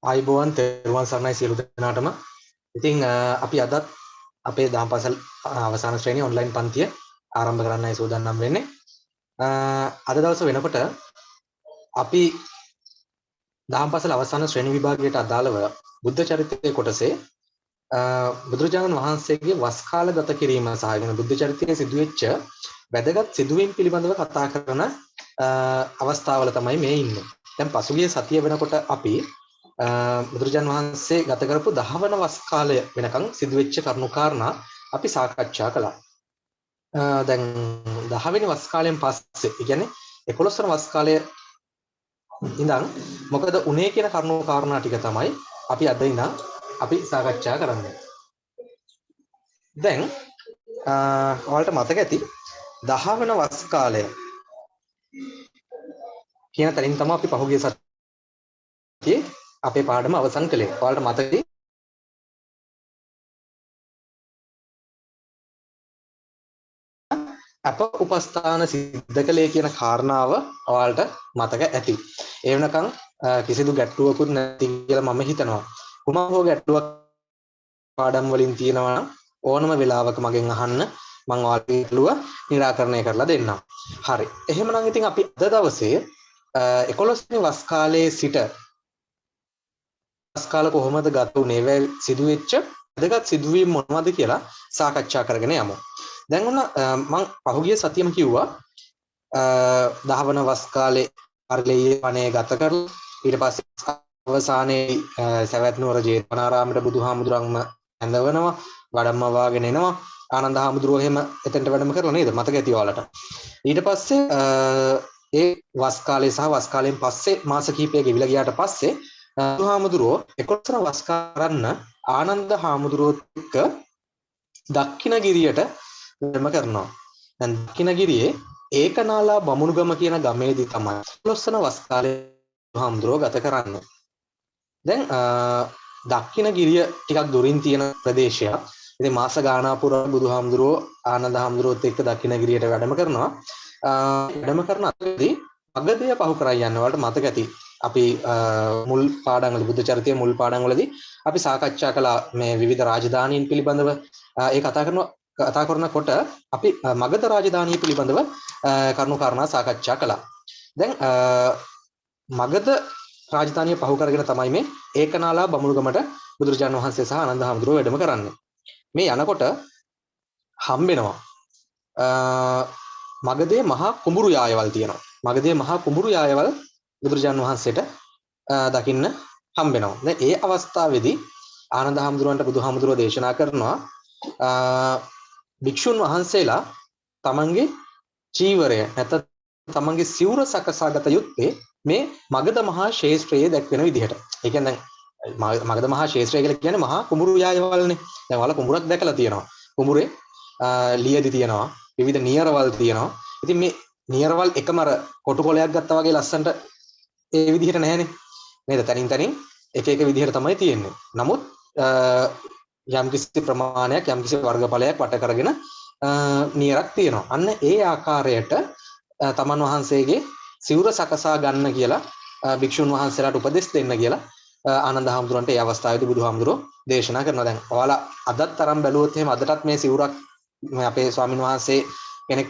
ආයිබෝවන් තෙරුවන් සරණයි සියලු දෙනාටම. ඉතින් අපි අදත් අපේ දහම් පාසල් අවසාන ශ්‍රේණිය ඔන්ලයින් පන්තිය ආරම්භ කරන්නයි සූදානම් වෙන්නේ. අද දවස වෙනකොට අපි දහම් පාසල් අවසාන ශ්‍රේණි විභාගයට අදාළව බුද්ධ චරිතයේ කොටසේ බුදුරජාණන් වහන්සේගේ වස් කාල ගත කිරීම සහ බුද්ධ චරිතයේ සිදුවෙච්ච වැදගත් සිදුවීම් පිළිබඳව කතා කරන අවස්ථාවල තමයි මේ ඉන්නේ. දැන් පසුගිය සතිය වෙනකොට අපි බුදුරජාණන් වහන්සේ ගත කරපු 10 වන වස් කාලය වෙනකන් සිදුවෙච්ච කරුණු කාරණා අපි සාකච්ඡා කළා. දැන් 10 වෙනි වස් කාලයෙන් පස්සේ, ඒ කියන්නේ 11 වන වස් කාලය ඉඳන් මොකද උනේ කියන කරුණු කාරණා ටික තමයි අපි අද ඉඳන් අපි සාකච්ඡා කරන්නේ. දැන් ඔයාලට මතක ඇති 10 වන වස් කාලය කියන තැනින් තමයි අපි පහුගිය සතියේ අපේ පාඩම අවසන් කළේ. ඔයාලට මතකයි අප උපස්ථාන සිද්ධ කළේ කියන කාරණාව ඔයාලට මතක ඇති. ඒ වෙනකන් කිසිදු ගැටලුවකුත් නැති කියලා මම හිතනවා. කුමක් හෝ ගැටලුවක් පාඩම් වලින් තියෙනවා නම් ඕනම වෙලාවක මගෙන් අහන්න, මම ඔයාලට ගැටලුව निराකරණය කරලා දෙන්නම්. හරි. එහෙමනම් ඉතින් අපි අද දවසේ 11 වෙනි වස් කාලයේ සිට වස් කාල කොහොමද ගත උනේ, සිදුවෙච්ච වැදගත් සිදුවීම් මොනවද කියලා සාකච්ඡා කරගෙන යමු. දැන් ඔන්න මම පහුගිය සතියෙම කිව්වා 10 වන වස් කාලේ ආර්ලයේ වනේ ගත කරලා ඊට පස්සේ අවසානයේ සවැත් නුවර ජේතවනාරාමයට බුදුහාමුදුරන්ම ඇඳවනවා, වඩම්ම වාගෙන එනවා. ආනන්ද හාමුදුරුවෝ එහෙම එතනට වැඩම කරලා නේද? මතක ඇති ඔයාලට. ඊට පස්සේ ඒ වස් කාලේ සහ වස් කාලයෙන් පස්සේ මාස කිහිපයක් ගෙවිලා ගියාට පස්සේ බුදුහාමුදුරුවෝ 11 වන වස් කරන්න ආනන්ද හාමුදුරුවෝත් එක්ක දක්ඛිනගිරියට වැඩම කරනවා. දැන් දක්ඛිනගිරියේ ඒකනාලා බමුණුගම කියන ගමේදී තමයි 11 වන වස් කාලේ බුදුහාමුදුරුවෝ ගත කරන්නේ. දැන් දක්ඛිනගිරිය ටිකක් දුරින් තියෙන ප්‍රදේශයක්. ඉතින් මාස ගාණක් පුරා බුදුහාමුදුරුවෝ ආනන්ද හාමුදුරුවෝත් එක්ක දක්ඛිනගිරියට වැඩම කරනවා. වැඩම කරන අතරදී අගදය පහු කරා යන්න වලට මතක ඇති. අපි මුල් පාඩම් වල බුද්ධ චරිතයේ මුල් පාඩම් වලදී අපි සාකච්ඡා කළා මේ විවිධ රාජධානීන් පිළිබඳව. ඒ කතා කරනකොට අපි මගධ රාජධානිය පිළිබඳව කරුණු කාරණා සාකච්ඡා කළා. දැන් මගධ රාජධානිය පහු කරගෙන තමයි මේ ඒකනාලා බමුණුගමට බුදුරජාණන් වහන්සේ සහ ආනන්ද හාමුදුරුවෝ වැඩම කරන්නේ. මේ යනකොට හම්බෙනවා මගධයේ මහා කුඹුරු යායවල් තියෙනවා. මගධයේ මහා කුඹුරු යායවල් බුදුරජාණන් වහන්සේට දකින්න හම්බෙනවා. දැන් ඒ අවස්ථාවේදී ආනන්ද හාමුදුරුවන්ට බුදුහාමුදුරුවෝ දේශනා කරනවා භික්ෂුන් වහන්සේලා තමන්ගේ චීවරය නැත්නම් තමන්ගේ සිවුර සකසාගත යුත්තේ මේ මගධ මහා ශේෂ්ත්‍රයේ දැක්වෙන විදිහට. ඒ කියන්නේ දැන් මගධ මහා ශේෂ්ත්‍රය කියලා කියන්නේ මහා කුඹුරු යායවල්නේ. දැන් ඔයාලා කුඹුරක් දැකලා තියෙනවා. කුඹුරේ ලියදි තියෙනවා, විවිධ නියරවල් තියෙනවා. ඉතින් මේ නියරවල් එකම අර කොටු කොලයක් ගත්තා වගේ ලස්සනට ඒ විදිහට නැහැනේ. නේද? තනින් තනින් එක එක විදිහට තමයි තියෙන්නේ. නමුත් යම්කිසි ප්‍රමාණයක්, යම්කිසි වර්ගඵලයක් වට කරගෙන නියරක් තියෙනවා. අන්න ඒ ආකාරයට තමන් වහන්සේගේ සිවුර සකසා ගන්න කියලා භික්ෂුන් වහන්සේලාට උපදෙස් දෙන්න කියලා ආනන්ද හාමුදුරන්ට ඒ අවස්ථාවේදී බුදුහාමුදුරෝ දේශනා කරනවා. දැන් ඔයාලා අදත් තරම් බැලුවොත් එහෙම අදටත් මේ සිවුරක් අපේ ස්වාමින් වහන්සේ කෙනෙක්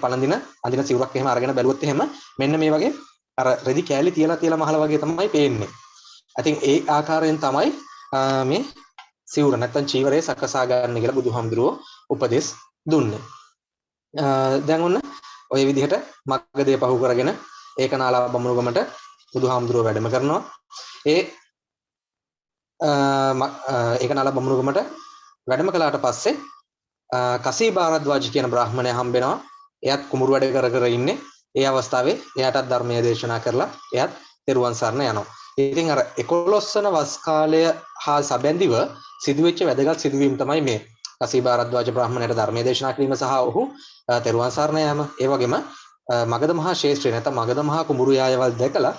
අඳින සිවුරක් එහෙම අරගෙන බැලුවොත් එහෙම මෙන්න මේ වගේ අර රෙදි කෑලි තියලා මහල වගේ තමයි පේන්නේ. ඉතින් ඒ ආකාරයෙන් තමයි මේ සිවුර නැත්තම් චීවරය සකසා ගන්න කියලා බුදුහාමුදුරෝ උපදෙස් දුන්නේ. දැන් ඔන්න ওই විදිහට මග්ගදේ පහු කරගෙන ඒකනාලා බමුණුගමට බුදුහාමුදුරෝ වැඩම කරනවා. ඒකනාලා බමුණුගමට වැඩම කළාට පස්සේ කසී භාරද්වාජ කියන බ්‍රාහ්මණයා හම්බෙනවා. එයාත් කුඹුරු වැඩ කර ඉන්නේ. ඒ අවස්ථාවේ එයාටත් ධර්මයේ දේශනා කරලා එයාත් තෙරුවන් සරණ යනවා. ඉතින් අර 11 වන වස් කාලය හා සැබැඳිව සිදුවෙච්ච වැදගත් සිදුවීම් තමයි මේ කසී භාරද්වාජ බ්‍රාහ්මණයට ධර්මයේ දේශනා කිරීම සහ ඔහු තෙරුවන් සරණ යාම. ඒ වගේම මගධ මහා ශේෂ්ත්‍රය නැත්නම් මගධ මහා කුඹුරු යායවල් දැකලා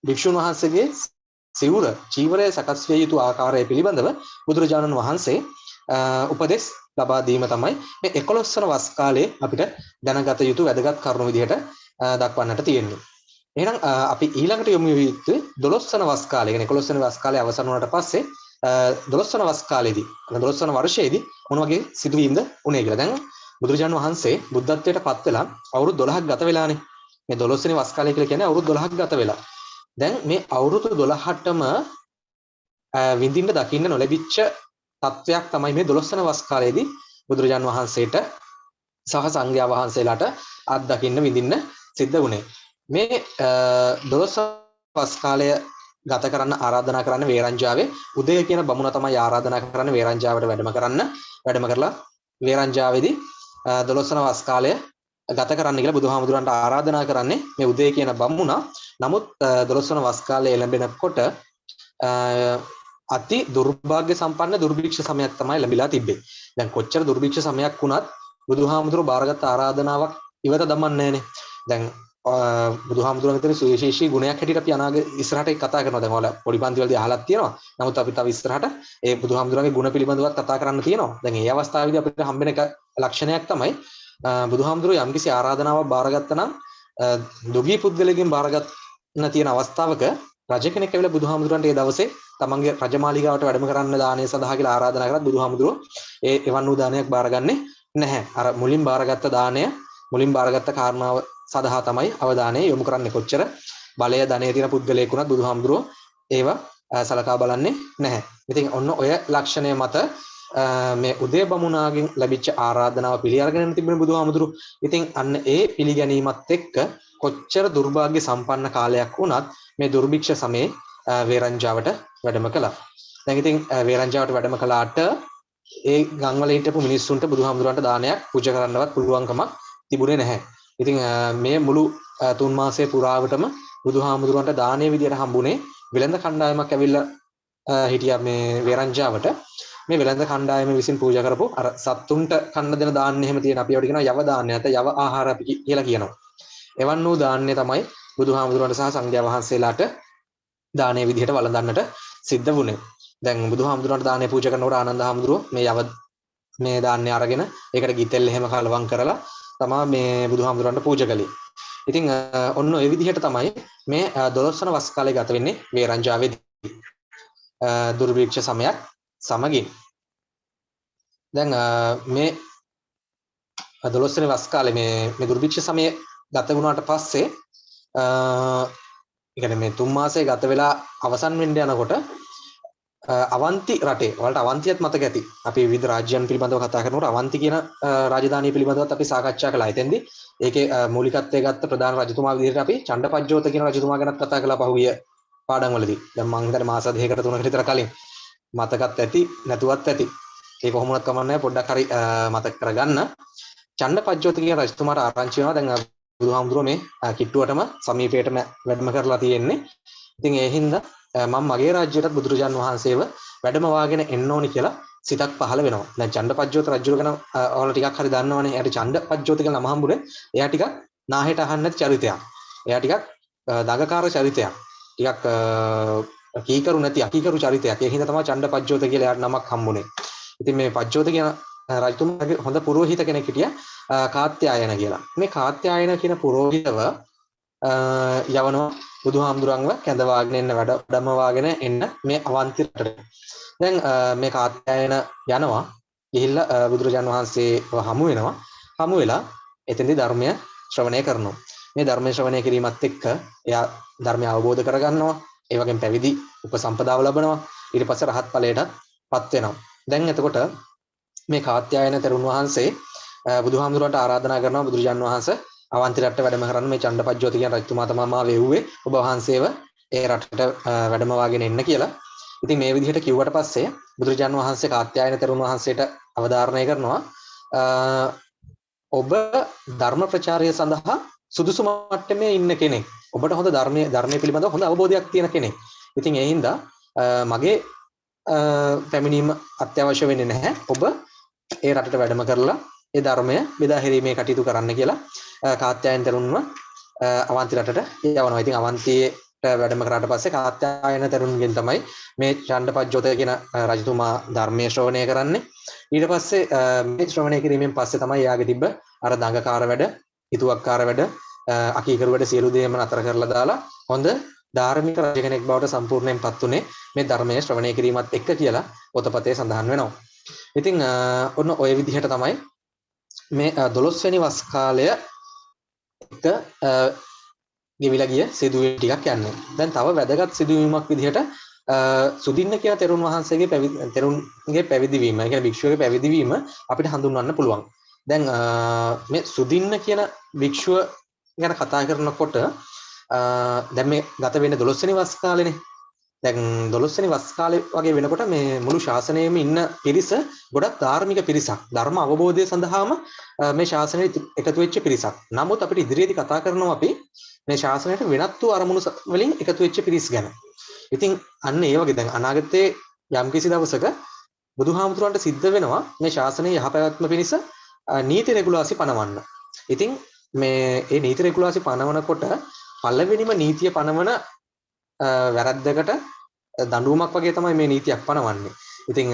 භික්ෂුන් වහන්සේගේ සිවුර චීවරය සකස් විය යුතු ආකාරය පිළිබඳව බුදුරජාණන් වහන්සේ උපදෙස් ලබා දීම තමයි මේ 11 වන වස් කාලයේ අපිට දැනගත යුතු වැදගත් කරුණු විදිහට දක්වන්නට තියෙන්නේ. එහෙනම් අපි ඊළඟට යොමු යුත්තේ 12 වන වස් කාලේ කියන්නේ 11 වෙනි වස් කාලේ අවසන් වුණාට පස්සේ 12 වන වස් කාලේදී 12 වන වර්ෂයේදී මොන වගේ සිදුවීම්ද උනේ කියලා. දැන් බුදුරජාණන් වහන්සේ බුද්ධත්වයට පත් වෙලා අවුරුදු 12ක් ගත වෙලානේ. මේ 12 වෙනි වස් කාලය කියලා කියන්නේ අවුරුදු 12ක් ගත වෙලා. දැන් මේ අවුරුදු 12ටම විඳින්න දකින්න නොලැබිච්ච තත්වයක් තමයි මේ 12 වන වස් කාලයේදී බුදුරජාණන් වහන්සේට සහ සංඝයා වහන්සේලාට අත්දකින්න විඳින්න සිද්ධ වුණේ. මේ 12 වස් කාලය ගත කරන්න ආරාධනා කරන්න වේරංජාවේ උදය කියන බමුණ තමයි ආරාධනා කරන්න වේරංජාවට වැඩම කරලා වේරංජාවේදී 12 වන වස් කාලය ගත කරන්න කියලා බුදුහාමුදුරන්ට ආරාධනා කරන්නේ මේ උදය කියන බමුණා. නමුත් 12 වන වස් කාලය ලැබෙනකොට අති දුර්භාග්‍ය සම්පන්න දුර්භික්ෂ සමයක් තමයි ලැබිලා තිබ්බේ. දැන් කොච්චර දුර්භික්ෂ සමයක් වුණත් බුදුහාමුදුරුවෝ බාරගත් ආරාධනාවක් ඉවත දමන්නේ නැහනේ. දැන් බුදුහාමුදුරුවෝ විතර සුවිශේෂී ගුණයක් හැටියට අපි අනාගත ඉස්සරහට කතා කරනවා. දැන් ඔයාලා පොඩි පන්ති වලදී අහලක් තියෙනවා. නමුත් අපි තව ඉස්සරහට ඒ බුදුහාමුදුරුවන්ගේ ගුණ පිළිබඳව කතා කරන්න තියෙනවා. දැන් මේ අවස්ථාවේදී අපිට හම්බෙන එක ලක්ෂණයක් තමයි බුදුහාමුදුරුවෝ යම්කිසි ආරාධනාවක් බාරගත්තා නම් දුගී පුද්ගලයෙක්ගෙන් බාරගන්න තියෙන අවස්ථාවක රජ කෙනෙක් ඇවිල්ලා බුදුහාමුදුරන්ට ඒ දවසේ තමන්ගේ රජමාලිගාවට වැඩම කරන්න දානය සඳහා කියලා ආරාධනා කරත් බුදුහාමුදුරුවෝ ඒ එවන් වූ දානයක් බාරගන්නේ නැහැ. අර මුලින් බාරගත්ත දානය මුලින් බාරගත්ත කාරණාව සඳහා තමයි අවධානය යොමු කරන්නේ. කොච්චර බලය ධනය තියෙන පුද්ගලයෙක් වුණත් බුදුහාමුදුරුවෝ ඒව සලකා බලන්නේ නැහැ. ඉතින් ඔන්න ඔය ලක්ෂණය මත මේ උදේ බමුණාගෙන් ලැබිච්ච ආරාධනාව පිළි අරගෙන තිබෙන බුදුහාමුදුරුවෝ. ඉතින් අන්න ඒ පිළිගැනීමත් එක්ක කොච්චර දුර්භාග්‍ය සම්පන්න කාලයක් වුණත් මේ දුර්භික්ෂ සමයේ වේරංජාවට වැඩම කළා. දැන් ඉතින් වේරංජාවට වැඩම කළාට ඒ ගම්වල හිටපු මිනිස්සුන්ට බුදුහාමුදුරන්ට දානයක් පූජා කරන්නවත් පුළුවන්කමක් තිබුණේ නැහැ. ඉතින් මේ මුළු 3 මාසයේ පුරාවටම බුදුහාමුදුරන්ට දානයේ විදියට හම්බුනේ වෙළඳ කණ්ඩායමක් ඇවිල්ලා හිටියා මේ වේරංජාවට. මේ වෙළඳ කණ්ඩායම විසින් පූජා කරපු අර සත්තුන්ට කන්න දෙන දාන්නේ එහෙම තියෙන අපි ඒවට කියනවා යව දාන්නේ නැත්නම් යව ආහාර අපි කියලා කියනවා. එවන් වූ දාන්නේ තමයි බුදුහාමුදුරන්ට සහ සංඝයා වහන්සේලාට දානයේ විදිහට වළඳන්නට සිද්ධ වුණේ. දැන් බුදුහාමුදුරන්ට දානය පූජා කරනකොට ආනන්ද හාමුදුරුවෝ මේ දාන්නේ අරගෙන ඒකට ගිතෙල් එහෙම කලවම් කරලා තමයි මේ බුදුහාමුදුරන්ට පූජා කළේ. ඉතින් ඔන්න ඔය විදිහට තමයි මේ 12 වන වස් කාලය ගත වෙන්නේ වේරංජාවේදී. දුර්භික්ෂ සමයක් සමගින්. දැන් මේ 12 වෙනි වස් කාලේ මේ දුර්භික්ෂ සමය ගත වුණාට පස්සේ يعني මේ 3 මාසයේ ගත වෙලා අවසන් වෙන්න යනකොට අවන්ති රටේ වලට අවන්තියත් මතක ඇති. අපි විවිධ රාජ්‍යයන් පිළිබඳව කතා කරනකොට අවන්ති කියන රාජධානිය පිළිබඳවත් අපි සාකච්ඡා කළා. එතෙන්දී ඒකේ මූලිකත්වයේ ගත්ත ප්‍රධාන රජතුමා විදිහට අපි චණ්ඩපජ්ජෝත කියන රජතුමා ගැනත් කතා කළා පහුගිය පාඩම් වලදී. දැන් මම හිතන්නේ මාස 2කට 3කට විතර කලින් මතකත් ඇති නැතුවත් ඇති. ඒක කොහොමවත් කමන්නේ පොඩ්ඩක් හරි මතක කරගන්න. චණ්ඩපජ්ජෝත කියන රජතුමාට ආරංචි වෙනවා දැන් බුදුහාමුදුරුවෝ මේ කිට්ටුවටම සමීපයටම වැඩම කරලා තියෙන්නේ. ඉතින් ඒ හින්දා මම මගේ රාජ්‍යයටත් බුදුරජාන් වහන්සේව වැඩම වාගෙන එන්න ඕනි කියලා සිතක් පහළ වෙනවා. දැන් චණ්ඩපජ්ජෝත රජුර ගැන ඔයාලා ටිකක් හරි දන්නවනේ. එයාට චණ්ඩපජ්ජෝත කියලා නම හම්බුනේ. එයා ටිකක් නාහෙට අහන්න නැති චරිතයක්. එයා ටිකක් දඟකාර චරිතයක්. ටිකක් කීකරු නැති අකීකරු චරිතයක්. ඒ හින්දා තමයි චණ්ඩපජ්ජෝත කියලා එයාට නමක් හම්බුනේ. ඉතින් මේ පජ්ජෝත කියන රජතුමාගේ හොඳ පුරෝහිත කෙනෙක් හිටියා කාත්යායන කියලා. මේ කාත්යායන කියන පුරෝහිතව යවනවා බුදුහාමුදුරන්ව කැඳවාගෙන එන්න වැඩම වාගෙන එන්න මේ අවන්ති රටට. දැන් මේ කාත්යායන යනවා ගිහිල්ලා බුදුරජාන් වහන්සේව හමු වෙනවා. හමු වෙලා එතෙන්දී ධර්මය ශ්‍රවණය කරනවා. මේ ධර්මය ශ්‍රවණය කිරීමත් එක්ක එයා ධර්මය අවබෝධ කරගන්නවා. ඒ වගේම පැවිදි උපසම්පදාව ලබනවා. ඊට පස්සේ රහත් ඵලයටපත් වෙනවා. දැන් එතකොට මේ කාත්යායන තෙරුන් වහන්සේ බුදුහාමුදුරන්ට ආරාධනා කරනවා බුදුරජාන් වහන්සේ අවන්ති රටට වැඩම කරන්න මේ චණ්ඩපජ්ජෝති කියන රජතුමා තමයි මා වෙව්වේ ඔබ වහන්සේව ඒ රටට වැඩම වාගෙන එන්න කියලා. ඉතින් මේ විදිහට කිව්වට පස්සේ බුදුරජාන් වහන්සේ කාත්යායන තෙරුන් වහන්සේට අවධාරණය කරනවා ඔබ ධර්ම ප්‍රචාරය සඳහා සුදුසු මට්ටමේ ඉන්න කෙනෙක්. ඔබට හොඳ ධර්මයේ පිළිබඳව හොඳ අවබෝධයක් තියෙන කෙනෙක්. ඉතින් ඒ හින්දා මගේ පැමිණීම අත්‍යවශ්‍ය වෙන්නේ නැහැ. ඔබ ඒ රටට වැඩම කරලා ඒ ධර්මය බෙදා හැරීමේ කටයුතු කරන්න කියලා කාත්යායන තෙරුන්ව අවන්ති රටට යවනවා. ඉතින් අවන්තියට වැඩම කරාට පස්සේ කාත්යායන තෙරුන්ගෙන් තමයි මේ චණ්ඩපජ්ජෝත කියන රජතුමා ධර්මයේ ශ්‍රවණය කරන්නේ. ඊට පස්සේ මේ ශ්‍රවණය කිරීමෙන් පස්සේ තමයි යාගේ තිබ්බ අර දඟකාර වැඩ, හිතුවක්කාර වැඩ, අකීකරු වැඩ සියලු දේම නතර කරලා දාලා හොඳ ධාර්මික රජ කෙනෙක් බවට සම්පූර්ණයෙන් පත් උනේ මේ ධර්මයේ ශ්‍රවණය කිරීමත් එක්ක කියලා පොතපතේ සඳහන් වෙනවා. ඉතින් ඔන්න ඔය විදිහට තමයි මේ 12 වෙනි වස් කාලය එක ගෙවිලා ගිය සිදුවීම් ටිකක් යන්නේ. දැන් තව වැදගත් සිදුවීමක් විදිහට සුදින්න කියන තෙරුන් වහන්සේගේ තෙරුන්ගේ පැවිදි වීම, ඒ කියන්නේ භික්ෂුවගේ පැවිදි වීම අපිට හඳුන්වන්න පුළුවන්. දැන් මේ සුදින්න කියන භික්ෂුව ගැන කතා කරනකොට දැන් මේ ගත වෙන්නේ 12 වෙනි වස් කාලේනේ. දැන් 12 වෙනි වස් කාලේ වගේ වෙනකොට මේ මුළු ශාසනයෙම ඉන්න පිරිස ගොඩක් ධාර්මික පිරිසක්. ධර්ම අවබෝධය සඳහාම මේ ශාසනයේ එකතු වෙච්ච පිරිසක්. නමුත් අපිට ඉදිරියේදී කතා කරනවා අපි මේ ශාසනයට වෙනත් වූ අරමුණු වලින් එකතු වෙච්ච පිරිස් ගැන. ඉතින් අන්න ඒ වගේ දැන් අනාගතයේ යම්කිසි දවසක බුදුහාමුදුරන්ට සිද්ධ වෙනවා මේ ශාසනයේ යහපැවැත්ම පිණිස නීති රෙගුලාසි පනවන්න. ඉතින් මේ නීති රෙගුලාසි පනවනකොට පළවෙනිම නීතිය පනවන වැරද්දකට දඬුවමක් වගේ තමයි මේ නීතියක් පනවන්නේ. ඉතින්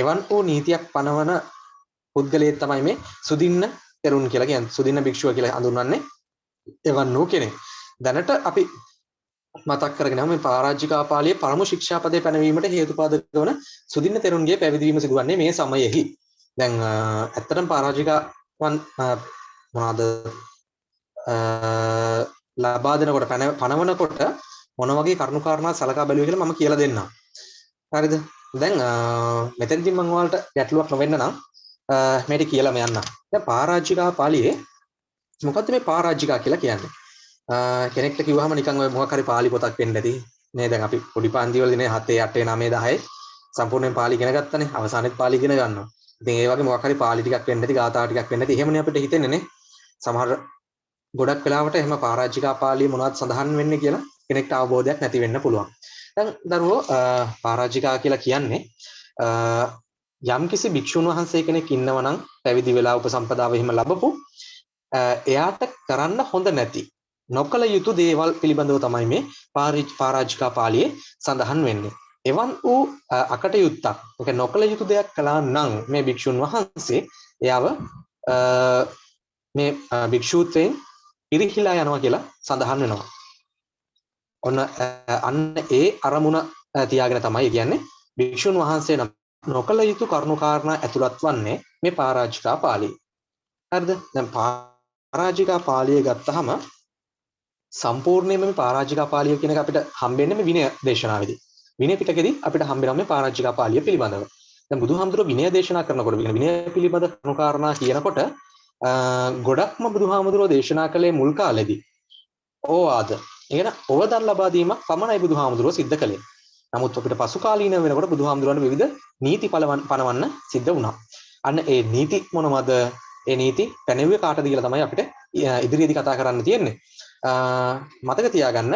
එවන් වූ නීතියක් පනවන පුද්ගලයෙක් තමයි මේ සුදින්න තෙරුන් කියලා කියන්නේ. සුදින්න භික්ෂුව කියලා හඳුන්වන්නේ එවන් වූ කෙනෙක්. දැනට අපි මතක් කරගෙන මේ පරාජිකාපාලියේ පරම ශික්ෂාපදේ පැනවීමට හේතුපාදක වන සුදින්න තෙරුන්ගේ පැවිදීම සිදුවන්නේ මේ සමයෙහි. දැන් ඇත්තටම පරාජිකාවන් මොනවාද ලබා දෙනකොට පනවනකොට මොන වගේ කරුණු කාරණා සලකා බැලුවේ කියලා මම කියලා දෙන්නම්. හරිද? දැන් මෙතෙන්දී මම ඔයාලට ගැටලුවක් නොවෙන්න නම් මේක කියලාම යන්න. දැන් පරාජිකාපාලියේ මොකද්ද මේ පරාජිකා කියලා කියන්නේ? කෙනෙක්ට කිව්වහම නිකන් ඔය මොකක් හරි පාලි පොතක් වෙන්න ඇති. නේ දැන් අපි පොඩි පාන්ති වලදී නේ 7 8 9 10 සම්පූර්ණයෙන් පාලි ඉගෙන ගත්තනේ. අවසානෙත් පාලි ඉගෙන ගන්නවා. ඉතින් ඒ වගේ මොකක් හරි පාලි ටිකක් වෙන්න ඇති, ගාථා ටිකක් වෙන්න ඇති. එහෙමනේ අපිට හිතෙන්නේ නේ. සමහර ගොඩක් වෙලාවට එහෙම පරාජිකා පාලිය මොනවද සඳහන් වෙන්නේ කියලා කෙනෙක්ට අවබෝධයක් නැති වෙන්න පුළුවන්. දැන් දරුවෝ පරාජිකා කියලා කියන්නේ යම්කිසි භික්ෂුන් වහන්සේ කෙනෙක් ඉන්නවා නම් පැවිදි වෙලා උපසම්පදාව එහෙම ලැබපු එයාට කරන්න හොඳ නැති නොකල යුතු දේවල් පිළිබඳව තමයි මේ පරාජිකා පාළියේ සඳහන් වෙන්නේ. එවන් වූ අකටයුත්තක්, ඒක නොකල යුතු දෙයක් කළා නම් මේ භික්ෂුන් වහන්සේ එයාව මේ භික්ෂූත්වයෙන් ඉරිහිලා යනවා කියලා සඳහන් වෙනවා. ඔන්න අන්න ඒ අරමුණ තියාගෙන තමයි කියන්නේ භික්ෂුන් වහන්සේ නොකල යුතු කරුණු කාරණා ඇතුළත් වන්නේ මේ පරාජිකා පාළිය. හරිද? දැන් පරාජිකා පාළිය ගත්තහම සම්පූර්ණයෙන්ම මේ පරාජිකා පාළිය කියන එක අපිට හම්බෙන්නේ මේ විනය දේශනාවේදී. විනය පිටකෙදී අපිට හම්බෙනවා මේ පරාජිකා පාළිය පිළිබඳව. දැන් බුදුහාමුදුරුවෝ විනය දේශනා කරනකොට විනය පිළිබඳ කරුණු කාරණා කියනකොට ගොඩක්ම බුදුහාමුදුරුවෝ දේශනා කළේ මුල් කාලෙදී ඕවාද කියන ඕවදන් ලබා දීමක් පමණයි බුදුහාමුදුරුවෝ සිද්ධ කළේ. නමුත් අපිට පසු කාලීන වෙනකොට බුදුහාමුදුරුවන්ට විවිධ නීති පනවන්න සිද්ධ වුණා. අන්න ඒ නීති මොනවද? ඒ නීති පැනෙව්වේ කාටද කියලා තමයි අපිට ඉදිරියේදී කතා කරන්න තියෙන්නේ. මතක තියාගන්න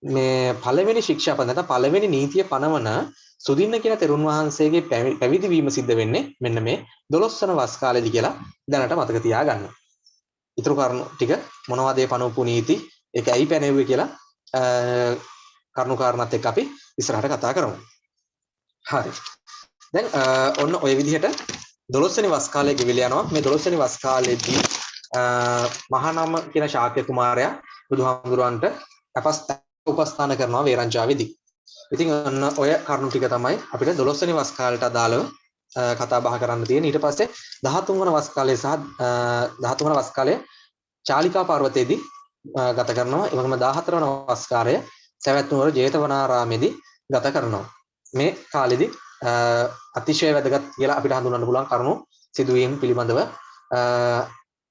මේ පළවෙනි ශික්ෂාපද නැත්නම් පළවෙනි නීතිය පනවන සුදින්න කියන තෙරුන් වහන්සේගේ පැවිදි වීම සිද්ධ වෙන්නේ මෙන්න මේ 12 වන වස් කාලෙදි කියලා දැනට මතක තියාගන්න. ඊටු කරුණු ටික මොනවද ඒ පනවපු නීති, ඒක ඇයි පැනෙව්වේ කියලා කරුණු කාරණාත් එක්ක අපි ඉස්සරහට කතා කරමු. හරි. දැන් ඔන්න ඔය විදිහට 12 වෙනි වස් කාලය ගෙවිලා යනවා. මේ 12 වෙනි වස් කාලෙදී මහානාම කියන ශාක්‍ය කුමාරයා බුදුහාමුදුරන්ට උපස්ථාන කරනවා වේරංචාවේදී. ඉතින් ඔන්න ඔය කරුණු ටික තමයි අපිට 12 වෙනි වස් කාලයට අදාළව කතා බහ කරන්න තියෙන. ඊට පස්සේ 13 වන වස් කාලය සහ 13 වන වස් කාලය චාලිකා පර්වතයේදී ගත කරනවා. ඒ වගේම 14 වන වස් කාලය සවැත් නුවර ජේතවනාරාමේදී ගත කරනවා. මේ කාලෙදී අතිශය වැදගත් කියලා අපිට හඳුන්වන්න පුළුවන් කරුණු සිදුවීම් පිළිබඳව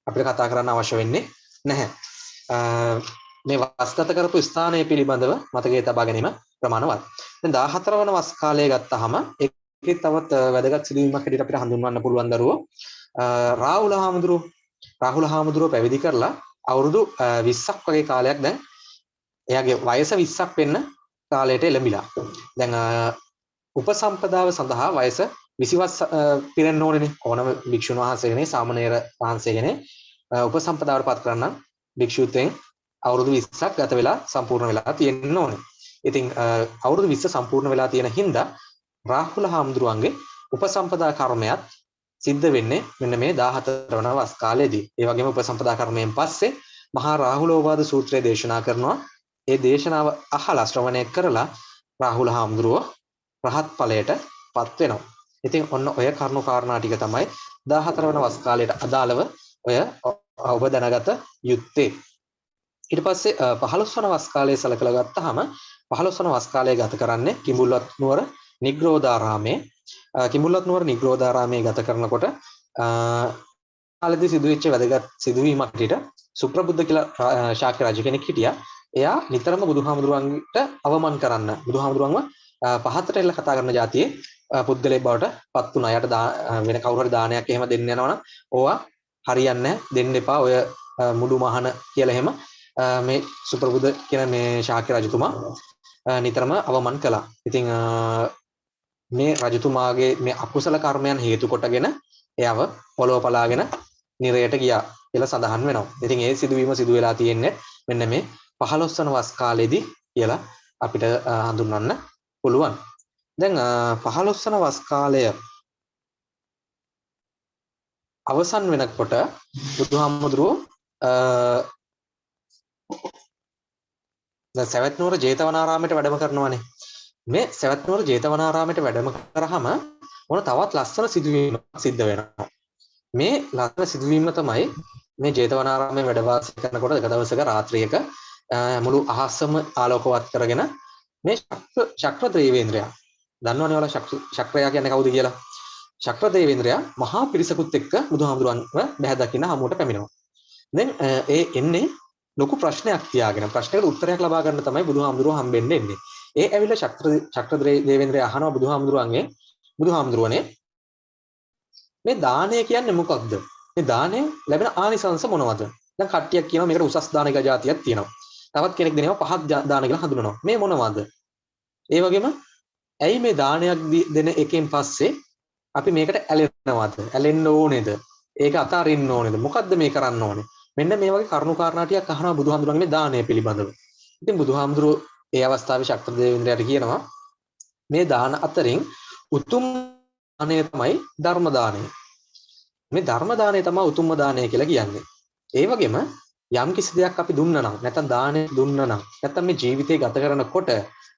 අපිට කතා කරන්න අවශ්‍ය වෙන්නේ නැහැ. මේ වස්ගත කරපු ස්ථානය පිළිබඳව මතකයේ තබා ගැනීම ප්‍රමාණවත්. දැන් 14 වන වස් කාලය ගත්තාම ඒකේ තවත් වැදගත් සිදුවීමක් හැටියට අපිට හඳුන්වන්න පුළුවන් දරුවෝ රාහුල හාමුදුරුවෝ පැවිදි කරලා අවුරුදු 20ක් වගේ කාලයක් දැන් එයාගේ වයස 20ක් වෙන්න කාලයට එළඹිලා. දැන් උපසම්පදාව සඳහා වයස 20 වස් පිරෙන්න ඕනේනේ. ඕනම භික්ෂුන් වහන්සේ කෙනෙක් සාමණේර වහන්සේ කෙනෙක් උපසම්පදාවට පත් කරන්න භික්ෂුත්වයෙන් අවුරුදු 20ක් ගත වෙලා සම්පූර්ණ වෙලා තියෙන්න ඕනේ. ඉතින් අවුරුදු 20 සම්පූර්ණ වෙලා තියෙන හින්දා රාහුල හාමුදුරුවන්ගේ උපසම්පදා කර්මයක් සිද්ධ වෙන්නේ මෙන්න මේ 14 වන වස් කාලයේදී. ඒ වගේම උපසම්පදා කර්මයෙන් පස්සේ මහා රාහුලෝවාද සූත්‍රය දේශනා කරනවා. ඒ දේශනාව අහලා ශ්‍රවණය කරලා රාහුල හාමුදුරුව රහත් ඵලයට පත් වෙනවා. ඉතින් ඔන්න ඔය කරුණු කාරණා ටික තමයි 14 වන වස් කාලයට අදාළව ඔය ඔබ දැනගත යුත්තේ. ඊට පස්සේ 15 වන වස් කාලය සලකලා ගත්තාම 15 වන වස් කාලය ගත කරන්නේ කිඹුල්වත් නුවර නිග්‍රෝධාරාමයේ. කිඹුල්වත් නුවර නිග්‍රෝධාරාමයේ ගත කරනකොට කාලෙදී සිදුවෙච්ච වැදගත් සිදුවීමක් විදිහට සුප්‍රබුද්ධ කියලා ශාක්‍ය රජ කෙනෙක් හිටියා. එයා නිතරම බුදුහාමුදුරුවන්ට අවමන් කරන්න බුදුහාමුදුරුවන්ව පහතට එල්ල කතා කරන જાතියේ පුද්ගලයෙක් බවට පත් වුණා. යට වෙන කවුරු හරි දානයක් එහෙම දෙන්න යනවනම් ඕවා හරියන්නේ දෙන්න එපා. ඔය මුඩු මහන කියලා එහෙම මේ සුප්‍රබුද්ධ කියන මේ ශාක්‍ය රජතුමා නිතරම අවමන් කළා. ඉතින් මේ රජතුමාගේ මේ අකුසල කර්මයන් හේතු කොටගෙන එයව පොළොව පලාගෙන නිරයට ගියා කියලා සඳහන් වෙනවා. ඉතින් ඒ සිදුවීම සිදු වෙලා තියෙන්නේ මෙන්න මේ 15 වන වස් කාලේදී කියලා අපිට හඳුන්වන්න පුළුවන්. දැන් 15 වන වස් කාලය අවසන් වෙනකොට බුදුහාමුදුරුවෝ දැන් සවැත් නුවර ජේතවනාරාමයට වැඩම කරනවානේ. මේ සවැත් නුවර ජේතවනාරාමයට වැඩම කරාම මොන තවත් ලස්සන සිදුවීමක් සිද්ධ වෙනවා. මේ ලස්සන සිදුවීම තමයි මේ ජේතවනාරාමයේ වැඩ වාසය කරනකොට එක දවසක රාත්‍රියක මුළු අහසම ආලෝකවත් කරගෙන මේ ශක්‍ර දේවේන්ද්‍රයා දන්නවනේ ඔයාලා ශක්‍රයා කියන්නේ කවුද කියලා? ශක්‍ර දේවේන්ද්‍රයා මහා පිරිසකුත් එක්ක බුදුහාමුදුරන්ව බැහැ දකින්න හමුවට පැමිණෙනවා. දැන් ඒ එන්නේ ලොකු ප්‍රශ්නයක් තියාගෙන ප්‍රශ්නකට උත්තරයක් ලබා ගන්න තමයි බුදුහාමුදුරුවෝ හම්බෙන්න එන්නේ. ඒ ඇවිල්ලා ශක්‍ර දේවේන්ද්‍රයා අහනවා බුදුහාමුදුරුවනේ මේ දානය කියන්නේ මොකක්ද? මේ දානය ලැබෙන ආනිසංස මොනවද? දැන් කට්ටියක් කියනවා මේකට උසස් දාන එක જાතියක් තියෙනවා. තවත් කෙනෙක් දෙනවා පහත් දාන කියලා හඳුනනවා. මේ මොනවද? ඒ වගේම ඇයි මේ දානයක් දෙන එකෙන් පස්සේ අපි මේකට ඇලෙනවද? ඇලෙන්න ඕනේද? ඒක අතාරින්න ඕනේද? මොකද්ද මේ කරන්න ඕනේ? මෙන්න මේ වගේ කරුණු කාරණා ටිකක් අහනවා බුදුහාමුදුරන්ගේ මේ දානය පිළිබඳව. ඉතින් බුදුහාමුදුරුවෝ ඒ අවස්ථාවේ ශක්‍ර දේවේන්ද්‍රයාට කියනවා මේ දාන අතරින් උතුම් දානය තමයි ධර්ම දානය. මේ ධර්ම දානය තමයි උතුම්ම දානය කියලා කියන්නේ. ඒ වගේම යම් කිසි දෙයක් අපි දුන්නා නම් නැත්නම් දානය දුන්නා නම් නැත්නම් මේ ජීවිතේ ගත කරනකොට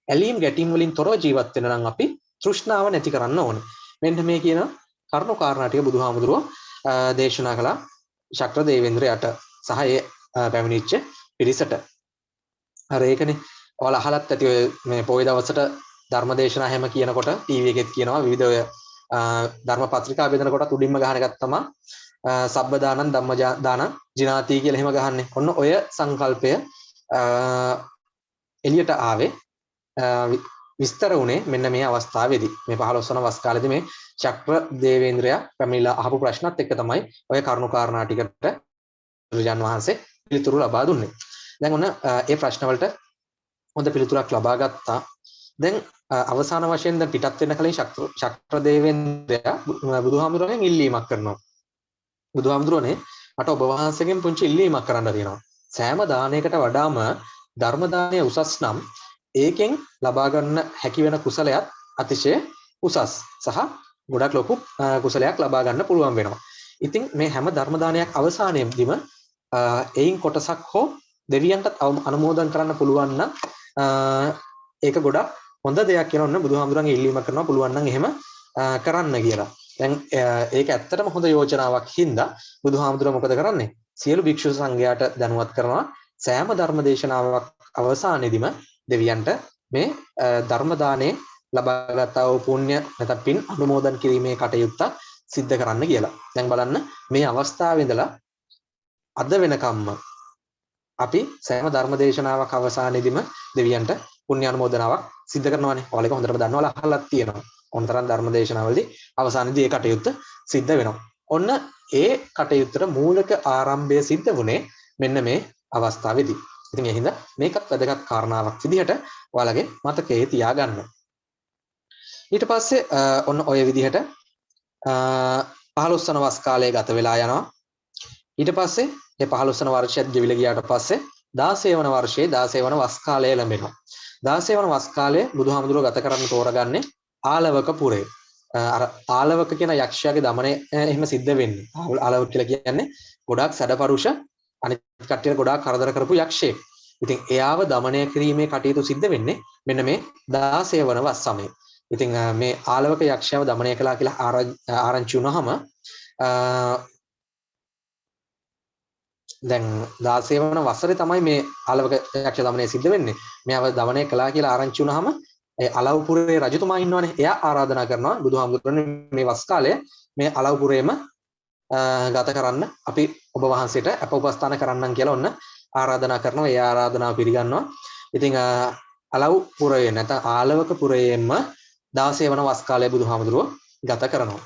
ඇලීම් ගැටීම් වලින් තොරව ජීවත් වෙන නම් අපි තෘෂ්ණාව නැති කරන්න ඕනේ. මෙන්න මේ කියන කරුණු කාරණා ටික බුදුහාමුදුරුවෝ දේශනා කළා ශක්‍ර දේවේන්ද්‍රයාට සහ ඒ පැමිණිච්ච පිරිසට. හරි ඒකනේ. ඔයාලා අහලත් ඇති ඔය මේ පොයි දවසට ධර්මදේශනා හැම කියනකොට ටීවී එකෙත් කියනවා විවිධ ඔය ධර්ම පත්‍රිකා බෙදන කොට උඩින්ම ගහන එකක් තමයි සබ්බ දානං ධම්ම දානං ජිනාති කියලා එහෙම ගහන්නේ. ඔන්න ඔය සංකල්පය එළියට ආවේ විස්තර වුණේ මෙන්න මේ අවස්ථාවේදී. මේ 15 වන වස් කාලේදී මේ ශක්‍ර දේවේන්ද්‍රයා පැමිණිලා අහපු ප්‍රශ්නත් එක්ක තමයි ඔය කරුණු කාරණා ටිකට බුදුජාන් වහන්සේ පිළිතුරු ලබා දුන්නේ. දැන් ඔන්න ඒ ප්‍රශ්න වලට හොඳ පිළිතුරක් ලබා ගත්තා. දැන් අවසාන වශයෙන් දැන් පිටත් වෙන්න කලින් ශක්‍ර දේවේන්ද්‍රයා බුදුහාමුදුරන්ගෙන් ඉල්ලීමක් කරනවා. බුදුහාමුදුරනේ මට ඔබ වහන්සේගෙන් පුංචි ඉල්ලීමක් කරන්න තියෙනවා. සෑම දානයකට වඩාම ධර්ම දානය උසස් නම් ඒකෙන් ලබා ගන්න හැකි වෙන කුසලයක් අතිශය උසස් සහ ගොඩක් ලොකු කුසලයක් ලබා ගන්න පුළුවන් වෙනවා. ඉතින් මේ හැම ධර්ම දානයක් අවසානයේදීම එයින් කොටසක් හෝ දෙවියන්ට අනුමෝදන් කරන්න පුළුවන් නම් ඒක ගොඩක් හොඳ දෙයක් කියලා ඔන්න බුදුහාමුදුරන්ගේ ඉල්ලීම කරනවා පුළුවන් නම් එහෙම කරන්න කියලා. දැන් ඒක ඇත්තටම හොඳ යෝජනාවක් හින්දා බුදුහාමුදුරුවෝ මොකද කරන්නේ? සියලු භික්ෂු සංඝයාට දැනුවත් කරනවා සෑම ධර්ම දේශනාවක් අවසානයේදීම දෙවියන්ට මේ ධර්ම දානේ ලබාගත්තා වූ පුණ්‍ය නැත්නම් පින් අනුමෝදන් කිරීමේ කටයුත්ත සිද්ධ කරන්න කියලා. දැන් බලන්න මේ අවස්ථාවේ ඉඳලා අද වෙනකම්ම අපි සෑම ධර්ම දේශනාවක් අවසානයේදීම දෙවියන්ට පුණ්‍ය අනුමෝදනාවක් සිද්ධ කරනවානේ. ඔයාලා ඒක හොඳටම දන්නවලා අහලත් තියෙනවා. ඔන්නතරම් ධර්ම දේශනාවලදී අවසානයේදී ඒ කටයුත්ත සිද්ධ වෙනවා. ඔන්න ඒ කටයුත්තට මූලික ආරම්භය සිද්ධ වුණේ මෙන්න මේ අවස්ථාවේදී. ඉතින් ඒ හින්දා මේකත් වැදගත් කාරණාවක් විදිහට ඔයාලගේ මතකයේ තියාගන්න. ඊට පස්සේ ඔන්න ඔය විදිහට 15 වන වස් කාලය ගත වෙලා යනවා. ඊට පස්සේ මේ 15 වන වර්ෂයත් ගෙවිලා ගියාට පස්සේ 16 වන වර්ෂයේ 16 වන වස් කාලය ලැබෙනවා. 16 වන වස් කාලය බුදුහාමුදුරුවෝ ගත කරන්න තෝරගන්නේ ආලවක පුරේ. අර ආලවක කියන යක්ෂයාගේ দমনය එහෙම සිද්ධ වෙන්නේ. ආලවක කියලා කියන්නේ ගොඩාක් සැඩපරුෂ අනිත් කට්ටියට ගොඩාක් කරදර කරපු යක්ෂයෙක්. ඉතින් එයාව දමනය කිරීමේ කටයුතු සිද්ධ වෙන්නේ මෙන්න මේ 16 වන වස් සමයේ. ඉතින් මේ ආලවක යක්ෂයාව දමනය කළා කියලා ආරංචි වුණාම දැන් 16 වන වසරේ තමයි මේ ආලවක යක්ෂ දමනය සිද්ධ වෙන්නේ. මෙයාව දමනය කළා කියලා ආරංචි වුණාම ඒ අලව්පුරේ රජතුමා ඉන්නවනේ. එයා ආරාධනා කරනවා බුදුහාමුදුරනේ මේ වස් කාලය මේ අලව්පුරේම ගත කරන්න අපි ඔබ වහන්සේට අප උපස්ථාන කරන්නම් කියලා ඔන්න ආරාධනා කරනවා. ඒ ආරාධනාව පිළිගන්නවා. ඉතින් අලව්පුරයේ නැත්නම් ආලවක පුරයේම 16 වන වස් කාලය බුදුහාමුදුරුවෝ ගත කරනවා.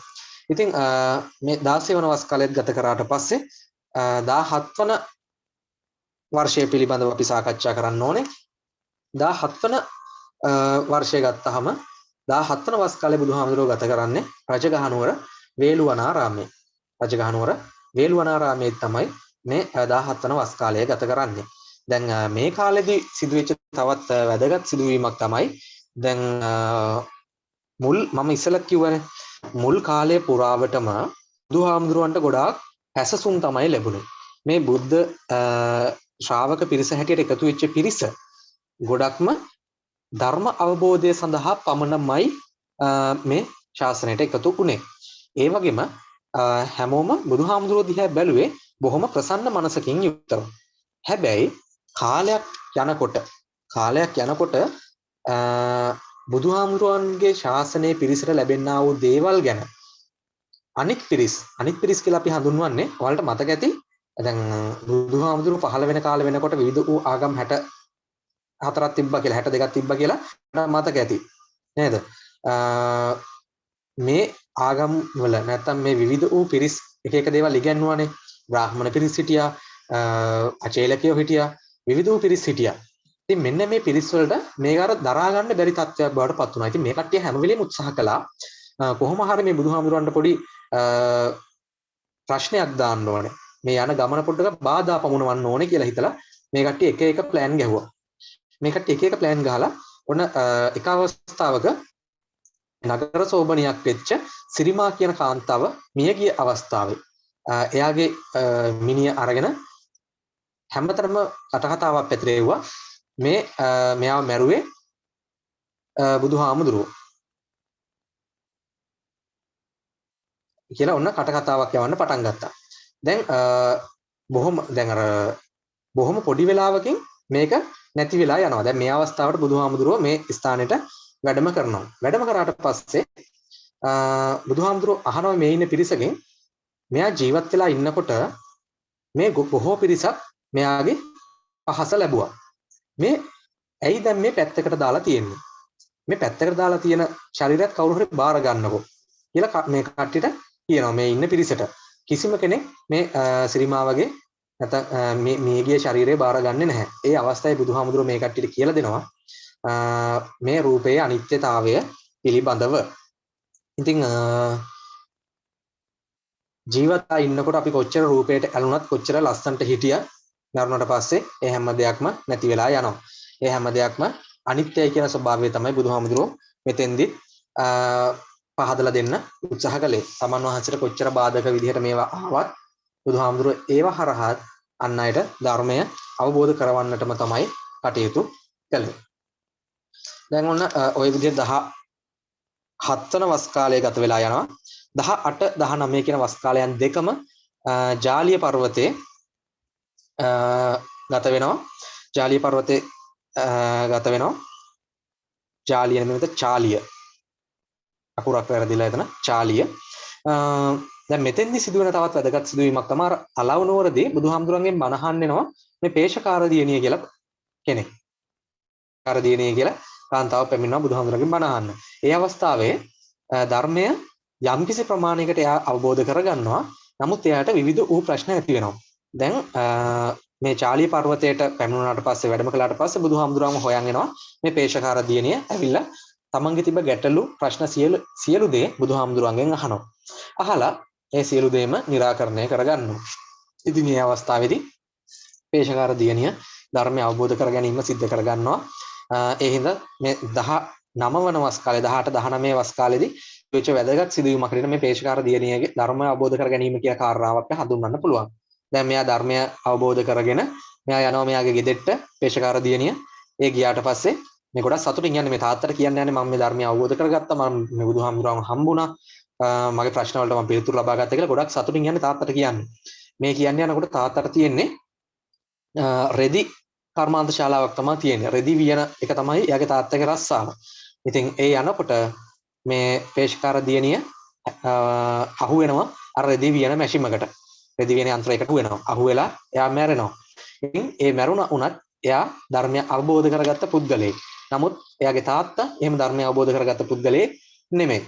ඉතින් මේ 16 වන වස් කාලයත් ගත කරාට පස්සේ 17 වන වර්ෂය පිළිබඳව අපි සාකච්ඡා කරන්න ඕනේ. 17 වන වර්ෂය ගත්තාම 17 වන වස් කාලේ බුදුහාමුදුරුවෝ ගත කරන්නේ රජගහනුවර වේළුවනාරාමයේ. රජගහනුවර වේළුවනාරාමයේ තමයි මේ 17 වන වස් කාලය ගත කරන්නේ. දැන් මේ කාලෙදී සිදුවෙච්ච තවත් වැදගත් සිදුවීමක් තමයි දැන් මම ඉස්සෙල්ලා කිව්වනේ මුල් කාලය පුරාවටම බුදුහාමුදුරුවන්ට ගොඩාක් හැසසුම් තමයි ලැබුණේ. මේ බුද්ධ ශ්‍රාවක පිරිස හැටියට එකතු වෙච්ච පිරිස ගොඩක්ම ධර්ම අවබෝධය සඳහා පමණමයි මේ ශාසනයට එකතු වුණේ. ඒ වගේම හැමෝම බුදුහාමුදුරුවෝ දිහා බැලුවේ බොහොම ප්‍රසන්න මනසකින් යුක්තව. හැබැයි කාලයක් යනකොට බුදුහාමුදුරුවන්ගේ ශාසනයේ පිරිසට ලැබෙනා වූ දේවල් ගැන අනික් පිරිස් කියලා අපි හඳුන්වන්නේ ඔයාලට මතක ඇති දැන් බුදුහාමුදුරුවෝ පහළ වෙන කාලෙ වෙනකොට විවිධ වූ ආගම් 64ක් තිබ්බා කියලා 62ක් තිබ්බා කියලා මතක ඇති නේද? මේ ආගම් වල නැත්තම් මේ විවිධ වූ පිරිස් එක දේවල් ඉගැන්වුවානේ. බ්‍රාහ්මණ පිරිස් හිටියා, අචේලකයෝ හිටියා, විවිධ වූ පිරිස් හිටියා. ඉතින් මෙන්න මේ පිරිස් වලට මේක අර දරා ගන්න බැරි තත්ත්වයක් බවට පත් වුණා. ඉතින් මේ කට්ටිය හැම වෙලෙම උත්සාහ කළා කොහොම හරි මේ බුදුහාමුදුරන්ට පොඩි ප්‍රශ්නයක් දාන්න ඕනේ. මේ යන ගමන පොඩ්ඩක් බාධා පමුණවන්න ඕනේ කියලා හිතලා මේ කට්ටිය එක ප්ලෑන් ගැහුවා. මේ කට්ටිය එක ප්ලෑන් ගහලා ඔන්න එක අවස්ථාවක නගර සෝබනියක් වෙච්ච සිරිමා කියන කාන්තාව මියගිය අවස්ථාවේ එයාගේ මිනිය අරගෙන හැමතරම කටකතාවක් පැතිරෙව්වා. මෙයාව මැරුවේ බුදුහාමුදුරුවෝ කියලා ඔන්න කටකතාවක් යවන්න පටන් ගත්තා. දැන් බොහොම පොඩි වෙලාවකින් මේක නැති වෙලා යනවා. දැන් මේ අවස්ථාවට බුදුහාමුදුරුවෝ මේ ස්ථානෙට වැඩම කරනවා. වැඩම කරාට පස්සේ බුදුහාමුදුරුවෝ අහනවා මේ ඉන්න පිරිසකින් මෙයා ජීවත් වෙලා ඉන්නකොට මේ බොහෝ පිරිසක් මෙයාගේ පහස ලැබුවා. මේ ඇයි දැන් මේ පැත්තකට දාලා තියෙන්නේ? මේ පැත්තකට දාලා තියෙන ශරීරයත් කවුරු හරි බාර ගන්නකො කියලා මේ කට්ටියට කියනවා මේ ඉන්න පිරිසට. කිසිම කෙනෙක් මේ සිරිමාවගේ නැත්නම් මේ ගිය ශරීරය බාර ගන්නෙ නැහැ. ඒ අවස්ථාවේ බුදුහාමුදුරුවෝ මේ කට්ටියට කියලා දෙනවා මේ රූපයේ අනිත්‍යතාවය පිළිබඳව. ඉතින් ජීවිතය ඉන්නකොට අපි කොච්චර රූපයට ඇලුනත් කොච්චර ලස්සනට හිටියත් මරුණට පස්සේ ඒ හැම දෙයක්ම නැති වෙලා යනවා. ඒ හැම දෙයක්ම අනිත්‍යයි කියන ස්වභාවය තමයි බුදුහාමුදුරුවෝ මෙතෙන්දි පහදලා දෙන්න උත්සාහ කළේ. සමන් වහන්සේට කොච්චර බාධක විදිහට මේවා ආවත් බුදුහාමුදුරුවෝ ඒව හරහා අන් අයට ධර්මය අවබෝධ කරවන්නටම තමයි කටයුතු කළේ. දැන් ඔන්න ওই විදිහට 17 වන වස් කාලය ගත වෙලා යනවා. 18 19 කියන වස් කාලයන් දෙකම ජාලිය පර්වතයේ ගත වෙනවා. ජාලිය පර්වතයේ ගත වෙනවා. ජාලිය නෙමෙයි චාලිය. අකුරක් වැරදිලා එතන චාලිය. දැන් මෙතෙන්දි සිදුවෙන තවත් වැදගත් සිදුවීමක් තමයි අලවනුවරදී බුදුහාමුදුරන්ගෙන් බණ අහන්න එනවා මේ පේශකාර දියණිය කියලා කෙනෙක්. කාර දියණිය කියලා කාන්තාව පැමිණෙනවා බුදුහාමුදුරන්ගෙන් බණ අහන්න. ඒ අවස්ථාවේ ධර්මය යම්කිසි ප්‍රමාණයකට එයා අවබෝධ කරගන්නවා. නමුත් එයාට විවිධ වූ ප්‍රශ්න ඇති වෙනවා. දැන් මේ චාලිය පර්වතයට පැමිණුණාට පස්සේ වැඩම කළාට පස්සේ බුදුහාමුදුරන්ව හොයන් එනවා මේ පේශකාර දියණිය ඇවිල්ලා තමන්ගේ තිබ්බ ගැටලු ප්‍රශ්න සියලු දේ බුදුහාමුදුරන්ගෙන් අහනවා. අහලා ඒ සියලු දේම निराකරණය කරගන්නවා. ඉතින් මේ අවස්ථාවේදී පේශකාර දියණිය ධර්මය අවබෝධ කර ගැනීම සිද්ධ කරගන්නවා. ඒ හින්දා මේ 19 වන වස් කාලේ 18 19 වස් කාලේදී වෙච්ච වැදගත් සිදුවීමක් විදිහට මේ පේශකාර දියණියගේ ධර්මය අවබෝධ කර ගැනීම කියන කාරණාවක් හඳුන්වන්න පුළුවන්. දැන් මෙයා ධර්මය අවබෝධ කරගෙන මෙයා යනවා මෙයාගේ ගෙදෙට්ට පේශකාර දියණිය. ඒ ගියාට පස්සේ මේ ගොඩක් සතුටින් යන්නේ මේ තාත්තට කියන්න යන්නේ මම මේ ධර්මය අවබෝධ කරගත්තා මම මේ බුදුහාමුදුරුවෝ හම්බුණා මගේ ප්‍රශ්න වලට මම පිළිතුරු ලබා ගත්තා කියලා ගොඩක් සතුටින් යන්නේ තාත්තට කියන්නේ. මේ කියන්නේ යනකොට තාත්තට තියෙන්නේ රෙදි කර්මාන්ත ශාලාවක් තමයි තියෙන්නේ. රෙදි වියන එක තමයි එයාගේ තාත්තගේ රස්සාව. ඉතින් ඒ යනකොට මේ පේශකාර දියණිය අහු වෙනවා අර රෙදි වියන මැෂිමකට. රෙදි වියන යන්ත්‍රයකට වෙනවා. අහු වෙලා එයා මැරෙනවා. ඉතින් ඒ මැරුණා උනත් එයා ධර්මය අවබෝධ කරගත්ත පුද්ගලයෙක්. නමුත් එයාගේ තාත්තා එහෙම ධර්මය අවබෝධ කරගත්ත පුද්ගලයෙක් නෙමෙයි.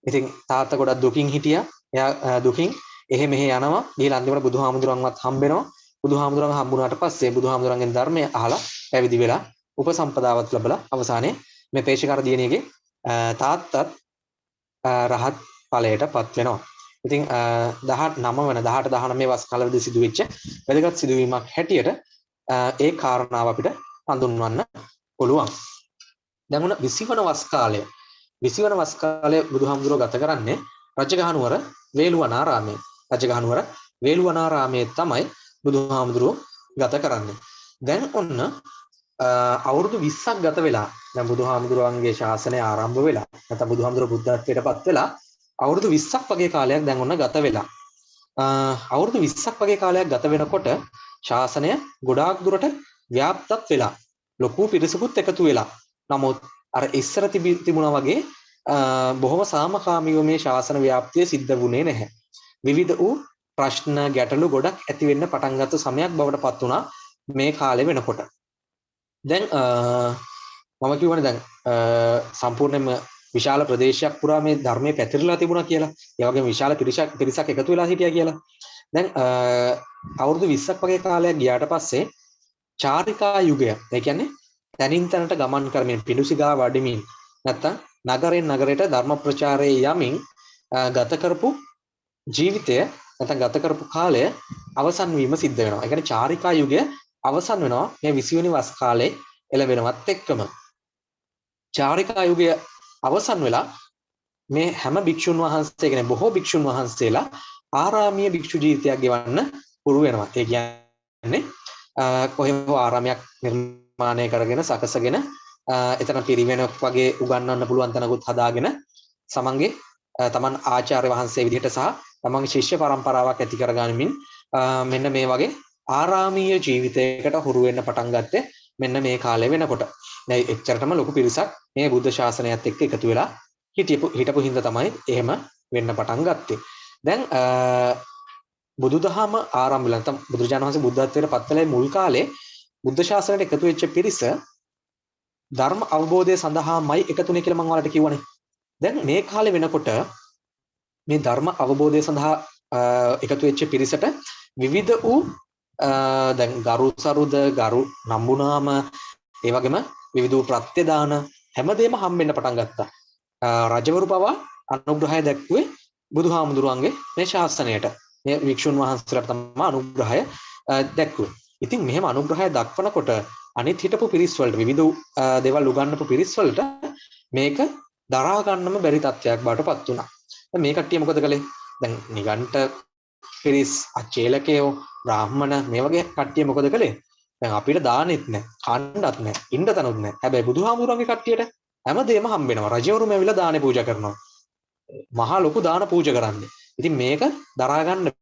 ඉතින් තාත්තා ගොඩක් දුකින් හිටියා. එයා දුකින් එහෙ මෙහෙ යනවා. ගිහලා අන්තිමට බුදුහාමුදුරන්වත් හම්බ වෙනවා. බුදුහාමුදුරන් හම්බුනාට පස්සේ බුදුහාමුදුරන්ගෙන් ධර්මය අහලා පැවිදි වෙලා උපසම්පදාවත් ලැබලා අවසානයේ මේ පේශකාර දියණියගේ තාත්තත් රහත් ඵලයටපත් වෙනවා. ඉතින් 19 වෙන 18 19 වස් කාලවලදී සිදුවෙච්ච වැදගත් සිදුවීමක් හැටියට ඒ කාරණාව අපිට හඳුන්වන්න පුළුවන්. දැන් උන 20 වන වස් කාලය 20 වන වස් කාලය බුදුහාමුදුරුවෝ ගත කරන්නේ රජගහනුවර වේළුවනාරාමයේ. රජගහනුවර වේළුවනාරාමයේ තමයි බුදුහාමුදුරුවෝ ගත කරන්නේ. දැන් ඔන්න අවුරුදු 20ක් ගත වෙලා දැන් බුදුහාමුදුරුවන්ගේ ශාසනය ආරම්භ වෙලා නැත්නම් බුදුහාමුදුරුවෝ බුද්ධත්වයටපත් වෙලා අවුරුදු 20ක් වගේ කාලයක් දැන් ඔන්න ගත වෙලා. අවුරුදු 20ක් වගේ කාලයක් ගත වෙනකොට ශාසනය ගොඩාක් දුරට ව්‍යාප්තත් වෙලා ලොකු පිරිසකුත් එකතු වෙලා. නමුත් අර ඉස්සර තිබුණා වගේ බොහොම සාමකාමීව මේ ශාසන ව්‍යාප්තිය සිද්ධ වුණේ නැහැ. විවිධ වූ ප්‍රශ්න ගැටලු ගොඩක් ඇති වෙන්න පටන් ගත්ත සමයක් බවට පත් වුණා මේ කාලේ වෙනකොට. දැන් මම කියවනේ දැන් සම්පූර්ණයෙන්ම විශාල ප්‍රදේශයක් පුරා මේ ධර්මයේ පැතිරලා තිබුණා කියලා. ඒ වගේම විශාල පිරිසක් එකතු වෙලා හිටියා කියලා. දැන් අවුරුදු 20ක් වගේ කාලයක් ගියාට පස්සේ චාරිකා යුගය. ඒ කියන්නේ තනින් තනට ගමන් කරමින් පිඬුසිඟා වඩමින් නැත්තම් නගරෙන් නගරයට ධර්ම ප්‍රචාරයේ යමින් ගත කරපු ජීවිතය නැත්නම් ගත කරපු කාලය අවසන් වීම සිද්ධ වෙනවා. ඒ කියන්නේ චාරිකා යුගය අවසන් වෙනවා මේ 20 වෙනි වස් කාලේ එළවෙනවත් එක්කම. චාරිකා යුගය අවසන් වෙලා මේ හැම භික්ෂුන් වහන්සේ කියන්නේ බොහෝ භික්ෂුන් වහන්සේලා ආරාමීය භික්ෂු ජීවිතයක් ගෙවන්න පුරු වෙනවා. ඒ කියන්නේ කොහෙම ආරාමයක් නිර්මාණය කරගෙන සකසගෙන එතන පිරිවෙනක් වගේ උගන්වන්න පුළුවන් තැනකුත් හදාගෙන තමන් ආචාර්ය වහන්සේ විදිහට සහ තමන්ගේ ශිෂ්‍ය පරම්පරාවක් ඇති කරගනිමින් මෙන්න මේ වගේ ආරාමීය ජීවිතයකට හුරු වෙන්න පටන් ගත්තේ මෙන්න මේ කාලය වෙනකොට. දැන් එච්චරටම ලොකු පිරිසක් මේ බුද්ධ ශාසනයත් එක්ක එකතු වෙලා හිටපු හින්දා තමයි එහෙම වෙන්න පටන් ගත්තේ. දැන් බුදුදහම ආරම්භ වෙලා නැත්නම් බුදුරජාණන් වහන්සේ බුද්ධත්වයට පත් වෙලා මුල් කාලේ බුද්ධ ශාසනයට එකතු වෙච්ච පිරිස ධර්ම අවබෝධය සඳහාමයි එකතුනේ කියලා මම ඔයාලට කිව්වනේ. දැන් මේ කාලේ වෙනකොට මේ ධර්ම අවබෝධය සඳහා එකතු වෙච්ච පිරිසට විවිධ වූ දැන් ගරු සරුද ගරු නම්බුනාම ඒ වගේම විවිධ වූ ප්‍රත්‍යදාන හැමදේම හම්බෙන්න පටන් ගත්තා. රජවරු පවා අනුග්‍රහය දැක්ුවේ බුදුහාමුදුරුවන්ගේ මේ ශාසනයට. මේ වික්ෂුන් වහන්සේලාට තමයි අනුග්‍රහය දැක්ුවේ. ඉතින් මෙහෙම අනුග්‍රහය දක්වනකොට අනිත් හිටපු පිරිස් වලට විවිධ දේවල් උගන්වපු පිරිස් වලට මේක දරා ගන්නම බැරි තත්ත්වයක් බවටපත් වුණා. දැන් මේ කට්ටිය මොකද කළේ? දැන් නිගණ්ඨ පිරිස් අචේලකයෝ බ්‍රාහ්මණ මේ වගේ කට්ටිය මොකද කළේ? දැන් අපිට දානෙත් නැහැ, කණ්ඩත් නැහැ, ඉන්න තනුත් නැහැ. හැබැයි බුදුහාමුදුරන්ගේ කට්ටියට හැමදේම හම්බ වෙනවා. රජවරුම ඇවිල්ලා දානේ පූජා කරනවා. මහා ලොකු දාන පූජා කරන්නේ. ඉතින් මේක දරා ගන්න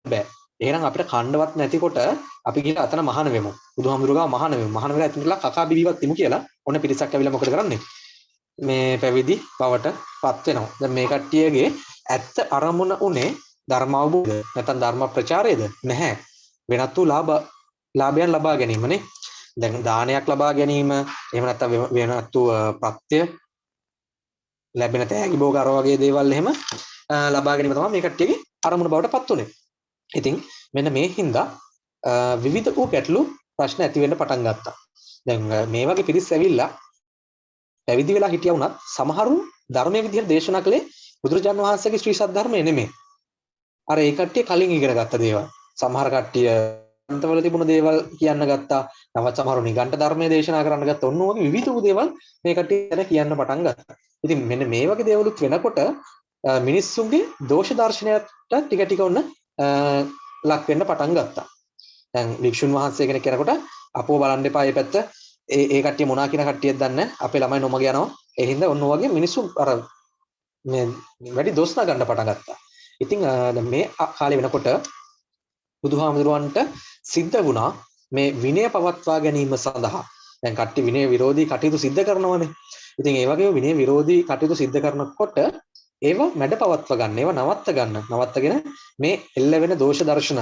බෑ. එහෙනම් අපිට කණ්ඩවත් නැතිකොට අපි ගිහලා අතන මහාන වෙමු. බුදුහාමුදුරුවෝ මහාන වෙමු. මහාන වෙලා ඇතුළට කකා බිවිවත් තිමු කියලා ඔන්න පිරිසක් ඇවිල්ලා මොකද කරන්නේ? මේ පැවිදි බවට පත් වෙනවා. දැන් මේ කට්ටියගේ ඇත්ත අරමුණ උනේ ධර්ම අවබෝධය නැත්නම් ධර්ම ප්‍රචාරයද? නැහැ. වෙනත් වූ ලාභයන් ලබා ගැනීමනේ. දැන් දානයක් ලබා ගැනීම, එහෙම නැත්නම් වෙනත් වූ ප්‍රත්‍ය ලැබෙන තෑගි භෝග අර වගේ දේවල් එහෙම ලබා ගැනීම තමයි මේ කට්ටියගේ අරමුණ බවට පත් උනේ. ඉතින් මෙන්න මේ හින්දා විවිධ වූ ගැටලු ප්‍රශ්න ඇති වෙන්න පටන් ගත්තා. දැන් මේ වගේ පිරිස් ඇවිල්ලා පැවිදි වෙලා හිටියා වුණත් සමහරු ධර්මයේ විදිහට දේශනා කළේ බුදුරජාණන් වහන්සේගේ ශ්‍රී සද්ධර්මය නෙමෙයි. අර ඒ කට්ටිය කලින් ඉගෙන ගත්ත දේවල්. සමහර කට්ටිය අන්තවල තිබුණ දේවල් කියන්න ගත්තා. තවත් සමහරු නිගණ්ඨ ධර්මයේ දේශනා කරන්න ගත්තා. ඔන්න ඔය විවිධ වූ දේවල් මේ කට්ටිය කියන්න පටන් ගත්තා. ඉතින් මෙන්න මේ වගේ දේවලුත් වෙනකොට මිනිස්සුන්ගේ දෝෂ දර්ශනයට ටික ටික ඔන්න ලක් වෙන්න පටන් ගත්තා. දැන් වික්ෂුන් වහන්සේ කෙනෙක් කෙනකොට අපෝ බලන්න එපා මේ පැත්ත ඒ කට්ටිය මොනා කියන කට්ටියද දන්නේ අපේ ළමයි නොමග යනවා ඒ හින්දා ඔන්න වගේ මිනිස්සු අර මේ වැඩි දොස් නගන්න පටන් ගත්තා. ඉතින් දැන් මේ කාලේ වෙනකොට බුදුහාමුදුරුවන්ට සිද්ධ වුණා මේ විනය පවත්වා ගැනීම සඳහා දැන් කට්ටි විනය විරෝධී කටයුතු සිද්ධ කරනවානේ. ඉතින් ඒ වගේම විනය විරෝධී කටයුතු සිද්ධ කරනකොට ඒව මැඩ පවත්වා ගන්න, ඒව නවත්තගෙන මේ එල්ල වෙන දෝෂ දර්ශන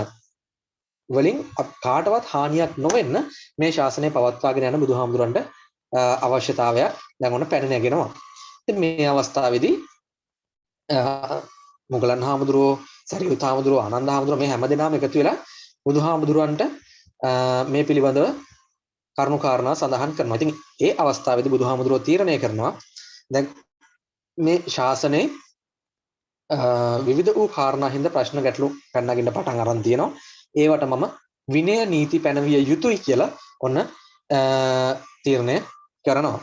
වලින් කාටවත් හානියක් නොවෙන්න මේ ශාසනය පවත්වාගෙන යන බුදුහාමුදුරන්ට අවශ්‍යතාවයක් දැන් ඔන්න පැන නැගෙනවා. ඉතින් මේ අවස්ථාවේදී මොගලන් හාමුදුරුවෝ, සරියුත් හාමුදුරුවෝ, ආනන්ද හාමුදුරුවෝ මේ හැමදෙනාම එකතු වෙලා බුදුහාමුදුරන්ට මේ පිළිබඳව කරුණු කාරණා සඳහන් කරනවා. ඉතින් ඒ අවස්ථාවේදී බුදුහාමුදුරුවෝ තීරණය කරනවා දැන් මේ ශාසනයේ විවිධ වූ කාරණා හින්දා ප්‍රශ්න ගැටලු පැනනගින්න පටන් අරන් තියෙනවා. ඒවට මම විනය නීති පැනවිය යුතුයි කියලා ඔන්න තීරණය කරනවා.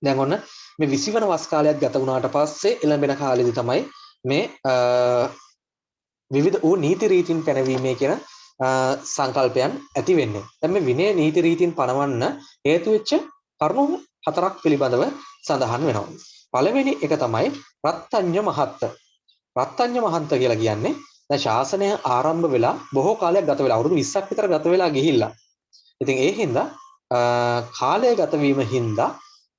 දැන් ඔන්න මේ 20 වන වස් කාලයක් ගත වුණාට පස්සේ එළඹෙන කාලෙදි තමයි මේ විවිධ වූ නීති රීතීන් පැනවීමේ කියන සංකල්පයන් ඇති වෙන්නේ. දැන් මේ විනය නීති රීතීන් පනවන්න හේතු වෙච්ච කරුණු 4ක් පිළිබඳව සඳහන් වෙනවා. පළවෙනි එක තමයි රත්ත්‍ඤ්ඤ මහත්ත. රත්ත්‍ඤ්ඤ මහත්ත කියලා කියන්නේ දැන් ශාසනය ආරම්භ වෙලා බොහෝ කාලයක් ගත වෙලා අවුරුදු 20ක් විතර ගත වෙලා ගිහිල්ලා. ඉතින් ඒ හින්දා කාලය ගත වීම හින්දා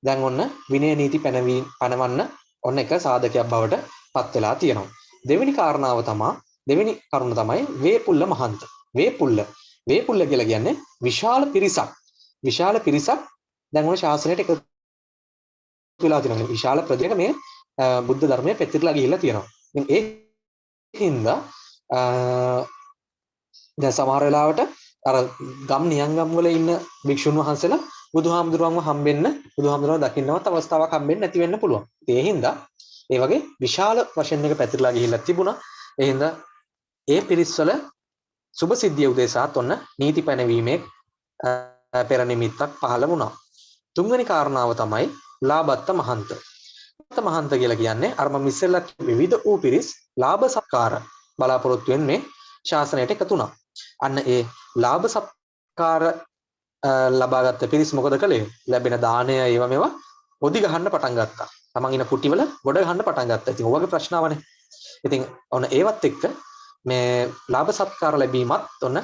දැන් ඔන්න විනය නීති පනවන්න ඔන්න එක සාධකයක් බවට පත් වෙලා තියෙනවා. දෙවෙනි කරුණ තමයි වේපුල්ල මහන්ත. වේපුල්ල කියලා කියන්නේ විශාල පිරිසක් දැන් ඔන්න ශාසනයට එකතු වෙලා තියෙනවා. විශාල ප්‍රදේශයක මේ බුද්ධ ධර්මයේ පැතිරලා ගිහිල්ලා තියෙනවා. ඉතින් ඒ හින්දා දැන් සමහර වෙලාවට අර ගම් නියංගම් වල ඉන්න භික්ෂුන් වහන්සේලා බුදුහාමුදුරුවන්ව බුදුහාමුදුරුවන්ව දකින්නවත් අවස්ථාවක් හම්බෙන්නේ නැති වෙන්න පුළුවන්. ඒ හින්දා ඒ වගේ විශාල වශයෙන් එක පැතිරලා ගිහිල්ලා තිබුණා. ඒ හින්දා ඒ පිරිස්වල සුබ සිද්ධිය උදෙසාත් ඔන්න නීති පැනවීමේ පෙර නිමිත්තක් පහළ වුණා. තුන්වෙනි කාරණාව තමයි ලාභත්ත මහන්ත. මහන්ත කියලා කියන්නේ අර මම ඉස්සෙල්ලා විවිධ වූ පිරිස් ලාභ සත්කාර බලාපොරොත්තු වෙන මේ ශාසනයට එකතු වුණා. අන්න ඒ ලාභ සත්කාර ලබාගත්ත පිරිස් මොකද කළේ? ලැබෙන දාණය ඒවා මේවා පොඩි ගහන්න පටන් ගත්තා. තමන් ඉන කුටිවල ගොඩ ගහන්න පටන් ගත්තා. ඉතින් ඔයගේ ප්‍රශ්නාවනේ. ඉතින් ඔන්න ඒවත් එක්ක මේ ලාභ සත්කාර ලැබීමත් ඔන්න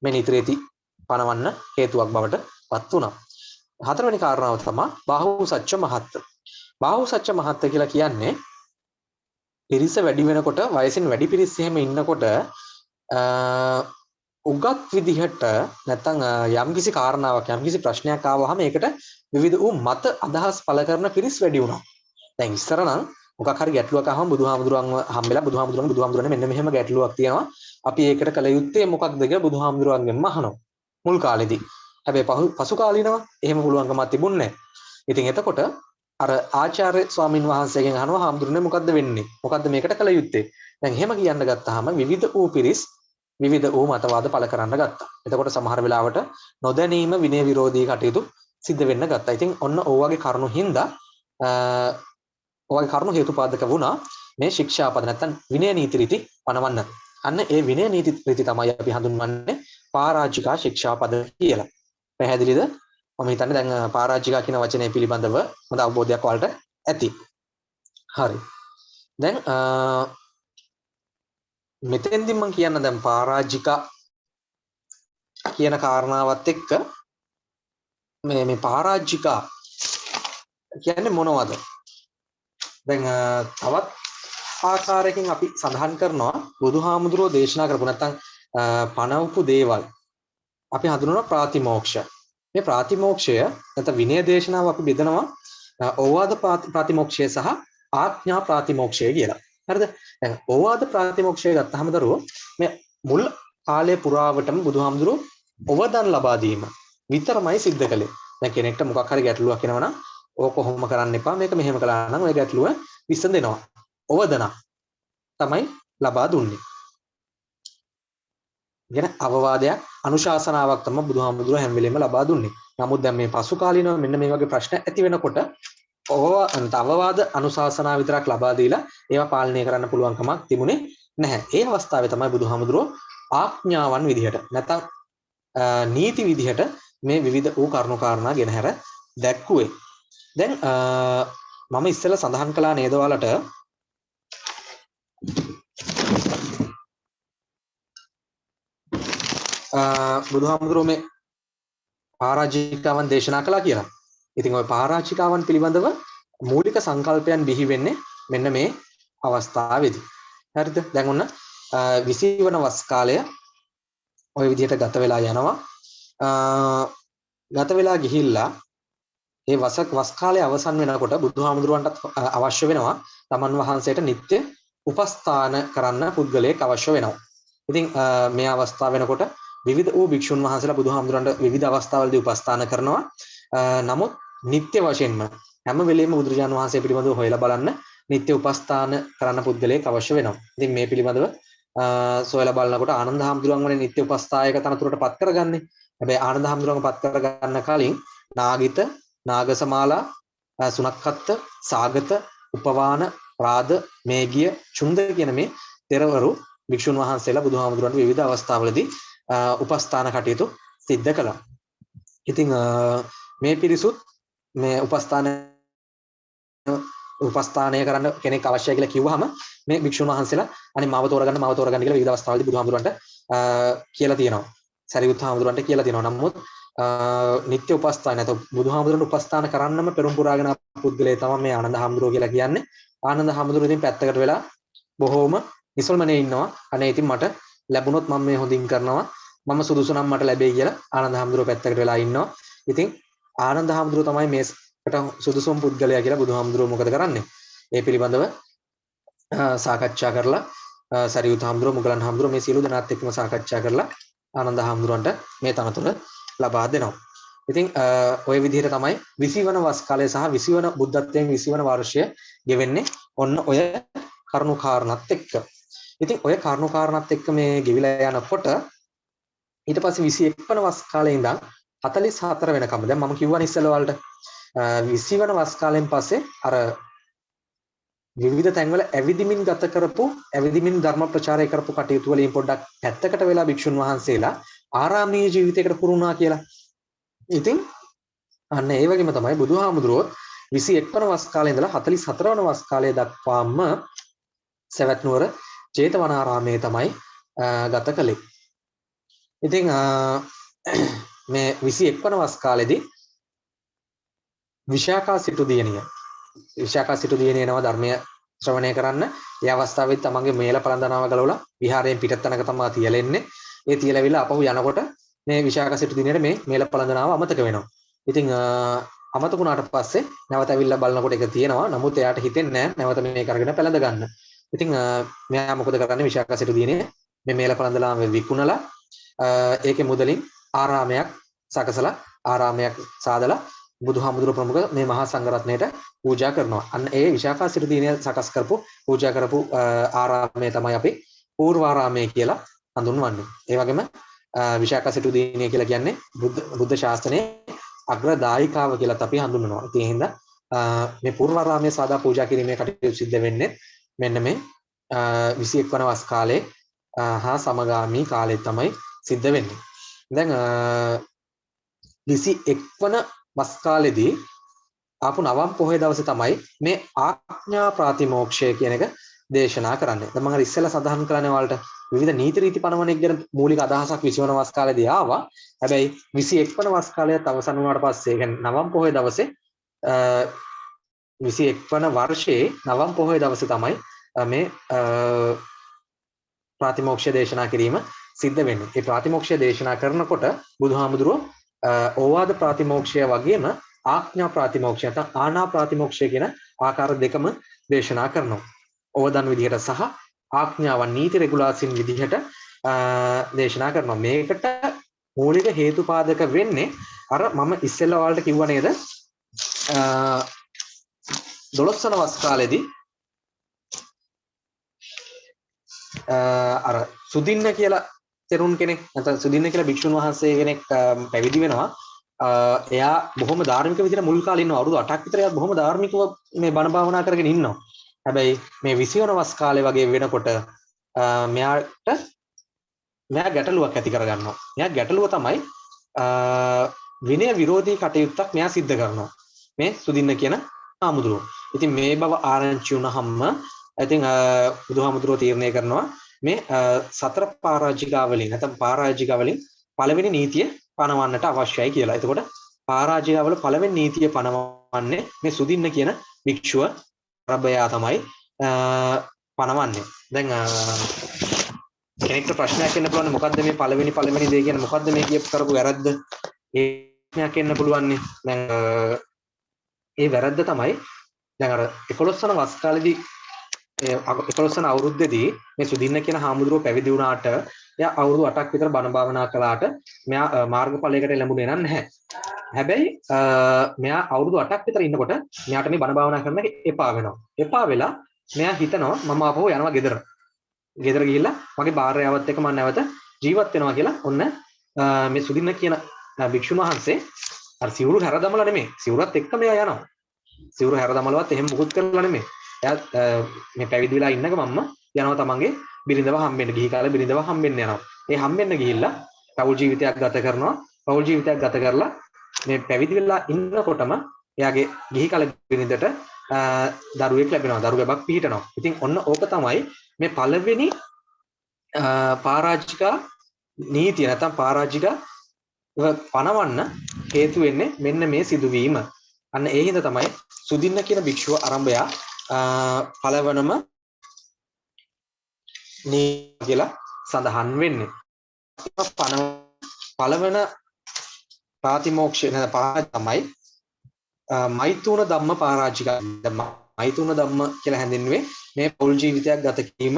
මේ නිතරේති පනවන්න හේතුවක් බවට පත් වුණා. හතරවෙනි කාරණාව තමයි බාහුසච්ච මහත්ත. බාහුසච්ච මහත්ත කියලා කියන්නේ පිරිස වැඩි වෙනකොට වයසින් වැඩි පිරිස් එහෙම ඉන්නකොට උගත් විදිහට නැත්නම් යම්කිසි කාරණාවක් යම්කිසි ප්‍රශ්නයක් ආවහම ඒකට විවිධ වූ මත අදහස් පළ කරන පිරිස් වැඩි වුණා. දැන් ඉස්සර නම් මොකක් හරි ගැටලුවක් ආවම බුදුහාමුදුරන්ව හම්බෙලා බුදුහාමුදුරනේ මෙන්න මෙහෙම ගැටලුවක් තියෙනවා. අපි ඒකට කළ යුත්තේ මොකක්ද කියලා බුදුහාමුදුරන්ගෙන්ම අහනවා. මුල් කාලෙදී. හැබැයි පසු කාලිනව එහෙම පුළුවන්කමක් තිබුණේ නැහැ. ඉතින් එතකොට අර ආචාර්ය ස්වාමින් වහන්සේගෙන් අහනවා හාමුදුරනේ මොකද්ද වෙන්නේ? මොකද්ද මේකට කළ යුත්තේ? දැන් එහෙම කියන්න ගත්තාම විවිධ වූ පිරිස් විවිධ වූ මතවාද පළ කරන්න ගත්තා. එතකොට සමහර වෙලාවට නොදැනීම විනය විරෝධී කටයුතු සිද්ධ වෙන්න ගත්තා. ඉතින් ඔන්න ඕවාගේ කරුණු හින්දා ඔයගේ කරුණු හේතුපාදක වුණා මේ ශික්ෂාපද නැත්නම් විනය නීති රීති පනවන්න. අන්න ඒ විනය නීති රීති තමයි අපි හඳුන්වන්නේ පරාජිකා ශික්ෂාපද කියලා. පැහැදිලිද? මම හිතන්නේ දැන් පරාජිකා කියන වචනේ පිළිබඳව හොඳ අවබෝධයක් ඔයාලට ඇති. හරි. දැන් මෙතෙන්දි මම කියන්න දැන් පරාජිකා කියන කාරණාවත් එක්ක මේ පරාජිකා කියන්නේ මොනවද? දැන් තවත් ආකාරයකින් අපි සඳහන් කරනවා බුදුහාමුදුරුවෝ දේශනා කරපු නැත්නම් පණවපු දේවල් අපි හඳුනනවා ප්‍රාතිමෝක්ෂ. මේ ප්‍රාතිමෝක්ෂය නැත්නම් විනය දේශනාව අපි බෙදනවා ඕවාද ප්‍රාතිමෝක්ෂය සහ ආඥා ප්‍රාතිමෝක්ෂය කියලා. හරිද? දැන් ඕවාද ප්‍රාතිමෝක්ෂය ගත්තාම දරුවෝ මේ මුල් කාලය පුරාවටම බුදුහාමුදුරුවෝ ඔවදන් ලබා දීම විතරමයි සිද්ධ කළේ. දැන් කෙනෙක්ට මොකක් හරි ගැටලුවක් එනවනම් ඕක කොහොම කරන්න එපා මේක මෙහෙම කළා නම් ඔය ගැටලුව විසඳෙනවා. ඔවදන තමයි ලබා දුන්නේ. කියන අවවාදයක් අනුශාසනාවක් තමයි බුදුහාමුදුරුවෝ හැම වෙලෙම ලබා දුන්නේ. නමුත් දැන් මේ පසු කාලිනව මෙන්න මේ වගේ ප්‍රශ්න ඇති වෙනකොට අවවාද අනුශාසනා විතරක් ලබා දීලා ඒවා පාලනය කරන්න පුළුවන් කමක් තිබුණේ නැහැ. ඒ අවස්ථාවේ තමයි බුදුහාමුදුරුවෝ ආඥාවන් විදිහට නැත්නම් නීති විදිහට මේ විවිධ වූ කරුණු කාරණා ගෙනහැර දැක්කුවේ. දැන් මම ඉස්සෙල්ලා සඳහන් කළා නේද ඔයාලට බුදුහාමුදුරුවෝ මේ පරාජිකාවන් දේශනා කළා කියලා. ඉතින් ওই පරාජිකාවන් පිළිබඳව මූලික සංකල්පයන් බිහි වෙන්නේ මෙන්න මේ අවස්ථාවේදී. හරිද? දැන් ඔන්න 20 වන වස් කාලය ওই විදිහට ගත වෙලා යනවා. ගත වෙලා ගිහිල්ලා මේ වස් කාලය අවසන් වෙනකොට බුදුහාමුදුරුවන්ටත් අවශ්‍ය වෙනවා තමන් වහන්සේට නිත්‍ය උපස්ථාන කරන්න පුද්ගලයෙක් අවශ්‍ය වෙනවා. ඉතින් මේ අවස්ථාව වෙනකොට විවිධ වූ භික්ෂුන් වහන්සේලා බුදුහාමුදුරන්ට විවිධ අවස්ථාවලදී උපස්ථාන කරනවා. නමුත් නිත්‍ය වශයෙන්ම හැම වෙලෙම බුදුරජාණන් වහන්සේ පිළිබඳව හොයලා බලන්න නිත්‍ය උපස්ථාන කරන්න පුද්ගලයෙක් අවශ්‍ය වෙනවා. ඉතින් මේ පිළිබඳව සොයලා බලනකොට ආනන්ද හාමුදුරුවන් වනේ නිත්‍ය උපස්ථායක තනතුරට පත් කරගන්නේ. හැබැයි ආනන්ද හාමුදුරුවන් පත් කරගන්න කලින් නාගිත, නාගසමාලා, සුනක්කත්ත, සාගත, උපවාන, රාද, මේගිය, චුන්ද කියන මේ තෙරවරු භික්ෂුන් වහන්සේලා බුදුහාමුදුරන්ට විවිධ අවස්ථාවලදී උපස්ථාන කටයුතු සිද්ධ කළා. ඉතින් මේ පිරිසුත් මේ උපස්ථානය කරන්න කෙනෙක් අවශ්‍යයි කියලා කිව්වහම මේ භික්ෂුන් වහන්සේලා අනේ මාව තෝරගන්න කියලා විවිධ අවස්ථාවලදී බුදුහාමුදුරන්ට කියලා තියෙනවා. සරියුත් හාමුදුරන්ට කියලා තියෙනවා. නමුත් නිත්‍ය උපස්ථාන නැත්නම් බුදුහාමුදුරන්ට උපස්ථාන කරන්නම පෙරම් පුරාගෙන පුද්ගලයා තමයි මේ ආනන්ද හාමුදුරුවෝ කියලා කියන්නේ. ආනන්ද හාමුදුරුවෝ ඉතින් පැත්තකට වෙලා බොහෝම නිසල්මනේ ඉන්නවා. අනේ ඉතින් මට ලැබුණොත් මම මේ හොඳින් කරනවා. මම සුදුසු නම් මට ලැබෙයි කියලා ආනන්ද හාමුදුරුවෝ පැත්තකට වෙලා ඉන්නවා. ඉතින් ආනන්ද හාමුදුරුවෝ තමයි මේකට සුදුසුම පුද්ගලයා කියලා බුදුහාමුදුරුවෝ මොකද කරන්නේ? ඒ පිළිබඳව සාකච්ඡා කරලා සරියුත් හාමුදුරුවෝ, මුගලන් හාමුදුරුවෝ මේ සියලු දෙනාත් එක්කම සාකච්ඡා කරලා ආනන්ද හාමුදුරුවන්ට මේ තනතුර ලබා දෙනවා. ඉතින් ওই විදිහට තමයි 20 වන වස් කාලය සහ 20 වන බුද්ධත්වයෙන් 20 වන වර්ෂය ගෙවෙන්නේ ඔන්න ඔය කරුණු කාරණාත් එක්ක. ඉතින් ඔය කරුණු කාරණාත් එක්ක මේ ගෙවිලා යනකොට ඊට පස්සේ 21 වන වස් කාලේ ඉඳන් 44 වෙනකම් දැන් මම කිව්වනේ ඉස්සෙල්ලා වලට 20 වන වස් කාලෙන් පස්සේ අර විවිධ තැන්වල ඇවිදිමින් ගත කරපු ඇවිදිමින් ධර්ම ප්‍රචාරය කරපු කටයුතු වලින් පොඩ්ඩක් පැත්තකට වෙලා භික්ෂුන් වහන්සේලා ආරාමීය ජීවිතයකට පුරුණා කියලා. ඉතින් අන්න ඒ වගේම තමයි බුදුහාමුදුරුවෝ 21 වන වස් කාලේ ඉඳලා 44 වන වස් කාලය දක්වාම සවැත් නුවර ජේතවනාරාමයේ තමයි ගත කළේ. ඉතින් මේ 21 වන වස් කාලෙදී විශාඛා සිටු දියණිය එනවා ධර්මය ශ්‍රවණය කරන්න. ඒ අවස්ථාවේදී තමන්ගේ මේල පළඳනාව ගලවලා විහාරයෙන් පිටතනක තමයි තියලෙන්නේ. ඒ තියලවිලා අපහු යනකොට මේ විශාඛා සිටු දිනේට මේ මේල පළඳනාව අමතක වෙනවා. ඉතින් අමතක වුණාට පස්සේ නැවත ඇවිල්ලා බලනකොට ඒක තියෙනවා. නමුත් එයාට හිතෙන්නේ නැහැ නැවත මේක අරගෙන පැලඳ ගන්න. ඉතින් මෙයා මොකද කරන්නේ? විශාඛා සිටු දිනේ මේ මේල පළඳනාව විකුණලා ඒකේ මුදලින් ආරාමයක් සකසලා ආරාමයක් සාදලා බුදුහාමුදුරුවෝ ප්‍රමුඛ මේ මහා සංඝරත්නයට පූජා කරනවා. අන්න ඒ විශාඛා සිටු දිනේ සකස් කරපු පූජා කරපු ආරාමය තමයි අපි පූර්වාරාමය කියලා හඳුන්වන්නේ. ඒ වගේම විශාඛා සිටු දිනේ කියලා කියන්නේ බුද්ධ ශාසනයේ අග්‍රදායිකාව කියලා අපි හඳුන්වනවා. ඉතින් ඒ හින්දා මේ පූර්වාරාමයේ සාදා පූජා කිරීමේ කටයුතු සිද්ධ වෙන්නේ මෙන්න මේ 21 වන වස් කාලේ හා සමගාමී කාලේ තමයි සිද්ධ වෙන්නේ. දැන් 21 වන වස් කාලෙදී ආපු නවම් පොහොය දවසේ තමයි මේ ආඥා ප්‍රාතිමෝක්ෂය කියන එක දේශනා කරන්නේ. දැන් මම අර ඉස්සෙල්ලා සඳහන් කරන්නේ ඔයාලට විවිධ නීති රීති පනවන එක ගැන මූලික අදහසක් 20 වන වස් කාලේදී ආවා. හැබැයි 21 වන වස් කාලයත් අවසන් වුණාට පස්සේ කියන්නේ නවම් පොහොය දවසේ 21 වන වර්ෂයේ නවම් පොහොය දවසේ තමයි මේ ප්‍රාතිමෝක්ෂය දේශනා කිරීම සිද්ධ වෙන්නේ. ඒ ප්‍රාතිමෝක්ෂය දේශනා කරනකොට බුදුහාමුදුරුවෝ ඕවාද ප්‍රාතිමෝක්ෂය වගේම ආඥා ප්‍රාතිමෝක්ෂය නැත්නම් ආනා ප්‍රාතිමෝක්ෂය කියන ආකාර දෙකම දේශනා කරනවා. ඕවදන් විදිහට සහ ආඥාවන් නීති රෙගුලාසින් විදිහට දේශනා කරනවා. මේකට මූලික හේතුපාදක වෙන්නේ අර මම ඉස්සෙල්ලා ඔයාලට කිව්වා නේද? 12 වන වස් කාලේදී අර සුදින්න කියලා තෙරුන් කෙනෙක් නැත්නම් සුදින්න කියලා භික්ෂුන් වහන්සේ කෙනෙක් පැවිදි වෙනවා. එයා බොහොම ධාර්මික විදිහට මුල් කාලේ ඉන්නවා. අවුරුදු 8ක් විතර එයා බොහොම ධාර්මිකව මේ බණ භාවනා කරගෙන ඉන්නවා. හැබැයි මේ 20 වන වස් කාලේ වගේ වෙනකොට මෙයාට මෙයා ගැටලුවක් ඇති කරගන්නවා. මෙයා ගැටලුව තමයි විනය විරෝධී කටයුත්තක් මෙයා සිද්ධ කරනවා. මේ සුදින්න කියන හාමුදුරුවෝ. ඉතින් මේ බව ආරංචි වුණාම ඉතින් බුදුහාමුදුරුවෝ තීරණය කරනවා මේ සතර පරාජිකාවලින් නැත්නම් පරාජිකාවලින් පළවෙනි නීතිය පනවන්නට අවශ්‍යයි කියලා. එතකොට පරාජිකාවල පළවෙනි නීතිය පනවන්නේ මේ සුදින්න කියන භික්ෂුව රබයා තමයි පනවන්නේ. දැන් කෙනෙක්ට ප්‍රශ්නයක් එන්න පුළුවන් මොකද්ද මේ පළවෙනි දේ කියන්නේ මොකද්ද මේ කියපු කරපු වැරද්ද? ඒ ප්‍රශ්නයක් එන්න පුළුවන් නේ. දැන් ඒ වැරද්ද තමයි දැන් අර 11 වන වස් කාලේදී 11 වන අවුරුද්දේදී මේ සුදින්න කියන හාමුදුරුවෝ පැවිදි වුණාට එයා අවුරුදු 8ක් විතර බණ භාවනා කළාට මෙයා මාර්ගඵලයකට ලැබුණේ නැහැ. හැබැයි මෙයා අවුරුදු 8ක් විතර ඉන්නකොට මෙයාට මේ බණ භාවනා කරන්න එපා වෙනවා. එපා වෙලා මෙයා හිතනවා මම ආපහු යනවා ගෙදර. ගෙදර ගිහිල්ලා මගේ භාර්යාවත් එක්ක මම නැවත ජීවත් වෙනවා කියලා ඔන්න මේ සුදින්න කියන භික්ෂුන් වහන්සේ අර සිවුරු හැරදමලා නෙමෙයි සිවුරත් එක්ක මෙයා යනවා. සිවුරු හැරදමලවත් එහෙම මුකුත් කරලා නෙමෙයි. එයා මේ පැවිදි වෙලා ඉන්න ගමන්ම යනවා තමන්ගේ බිරිඳව හම්බෙන්න ගිහි කාලේ බිරිඳව හම්බෙන්න යනවා. ඒ හම්බෙන්න ගිහිල්ලා පෞල් ජීවිතයක් ගත කරනවා. පෞල් ජීවිතයක් ගත කරලා මේ පැවිදි වෙලා ඉන්නකොටම එයාගේ ගිහි කාලේ බිරිඳට දරුවෙක් ලැබෙනවා. දරු ගැබක් පිහිටනවා. ඉතින් ඔන්න ඕක තමයි මේ පළවෙනි පරාජිකා නීතිය නැත්නම් පරාජිකා පනවන්න හේතු වෙන්නේ මෙන්න මේ සිදුවීම. අන්න ඒ හින්දා තමයි සුදින්න කියන භික්ෂුව ආරම්භය පළවනම නීතිය කියලා සඳහන් වෙන්නේ. පළවන ප්‍රාතිමෝක්ෂය නැත්නම් තමයි මෛතුන ධම්ම පරාජිකා. මෛතුන ධම්ම කියලා හැඳින්වෙන්නේ මේ පෞල් ජීවිතයක් ගත කිරීම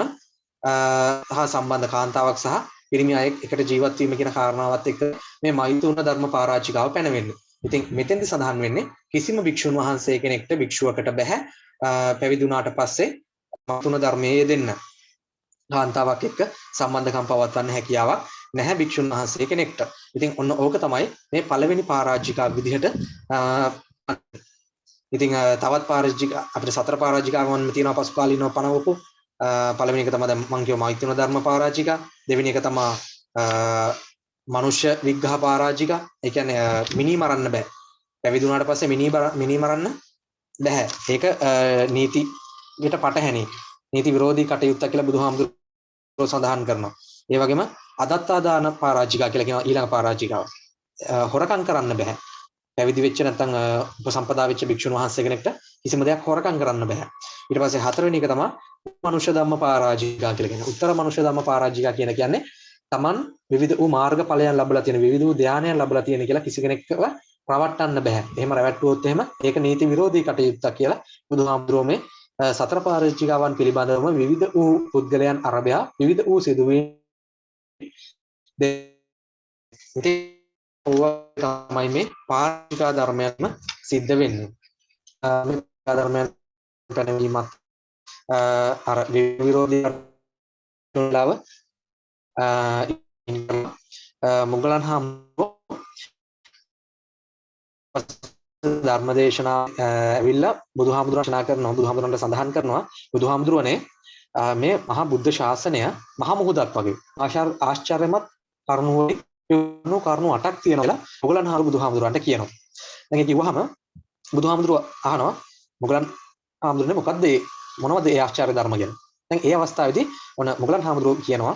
හා සම්බන්ධ කාන්තාවක් සහ පිරිමි අයෙක් එකට ජීවත් වීම කියන කාරණාවත් එක්ක මේ මෛතුන ධර්ම පරාජිකාව පැනවෙන්නේ. ඉතින් මෙතෙන්දි සඳහන් වෙන්නේ කිසිම භික්ෂුන් වහන්සේ කෙනෙක්ට භික්ෂුවකට බෑ පැවිදි වුණාට පස්සේ මෛතුන ධර්මයේ යෙදෙන්න. කාන්තාවක් එක්ක සම්බන්ධකම් පවත්වන්න හැකියාවක් නැහැ භික්ෂුන් වහන්සේ කෙනෙක්ට. ඉතින් ඔන්න ඕක තමයි මේ පළවෙනි පරාජිකා විදිහට ඉතින් තවත් පරාජිකා අපිට සතර පරාජිකාවන් තියෙනවා පසු කාලීනව පනවපු පළවෙනි එක තමයි දැන් මම කියව මෛත්‍රින ධර්ම පරාජිකා. දෙවෙනි එක තමයි මනුෂ්‍ය විග්ඝහ පරාජිකා. ඒ කියන්නේ මිනි මරන්න බෑ. පැවිදි වුණාට පස්සේ මිනි මරන්න බෑ. ඒක නීතියට පටහැනි. නීති විරෝධී කටයුත්තක් කියලා බුදුහාමුදුරුවෝ සඳහන් කරනවා. ඒ වගේම අදත්තා දාන පරාජිකා කියලා කියන ඊළඟ පරාජිකාව. හොරකම් කරන්න බෑ. පැවිදි වෙච්ච නැත්නම් උපසම්පදා වෙච්ච භික්ෂුන් වහන්සේ කෙනෙක්ට කිසිම දෙයක් හොරකම් කරන්න බෑ. ඊට පස්සේ හතරවෙනි එක තමයි මනුෂ්‍ය ධම්ම පරාජිකා කියලා කියන්නේ. උත්තර මනුෂ්‍ය ධම්ම පරාජිකා කියන්නේ Taman විවිධ වූ මාර්ගඵලයන් ලැබලා තියෙන විවිධ වූ ධානයන් ලැබලා තියෙන කියලා කිසි කෙනෙක්ව රවට්ටන්න බෑ. එහෙම රැවට්ටුවොත් එහෙම ඒක නීති විරෝධී කටයුත්තක් කියලා බුදුහාමුදුරුවෝ මේ සතර පරාජිකාවන් පිළිබඳවම විවිධ වූ පුද්ගලයන් අරබයා විවිධ වූ සිදුවීම් තමයි මේ පාරාජිකා ධර්මයන්ම සිද්ධ වෙන්නේ. මේ ධර්මයන් පැනවීමත් අර විරෝධී කටයුතුලාව මුගලන් හාමුදුරුවෝ ධර්මදේශනා ඇවිල්ලා බුදුහාමුදුරන් දේශනා කරනවා. බුදුහාමුදුරන්ට සඳහන් කරනවා බුදුහාමුදුරනේ මේ මහා බුද්ධ ශාසනය මහා මුහුදක් වගේ ආශ්චර්යමත් කරුණු 8ක් තියෙනවා කියලා මුගලන් බුදුහාමුදුරන්ට කියනවා. දැන් ඒක කිව්වහම බුදුහාමුදුරුව අහනවා මුගලන් හාමුදුරනේ මොනවද ඒ ආශ්චර්ය ධර්ම ගැන? දැන් ඒ අවස්ථාවේදී ඔන්න මුගලන් හාමුදුරුව කියනවා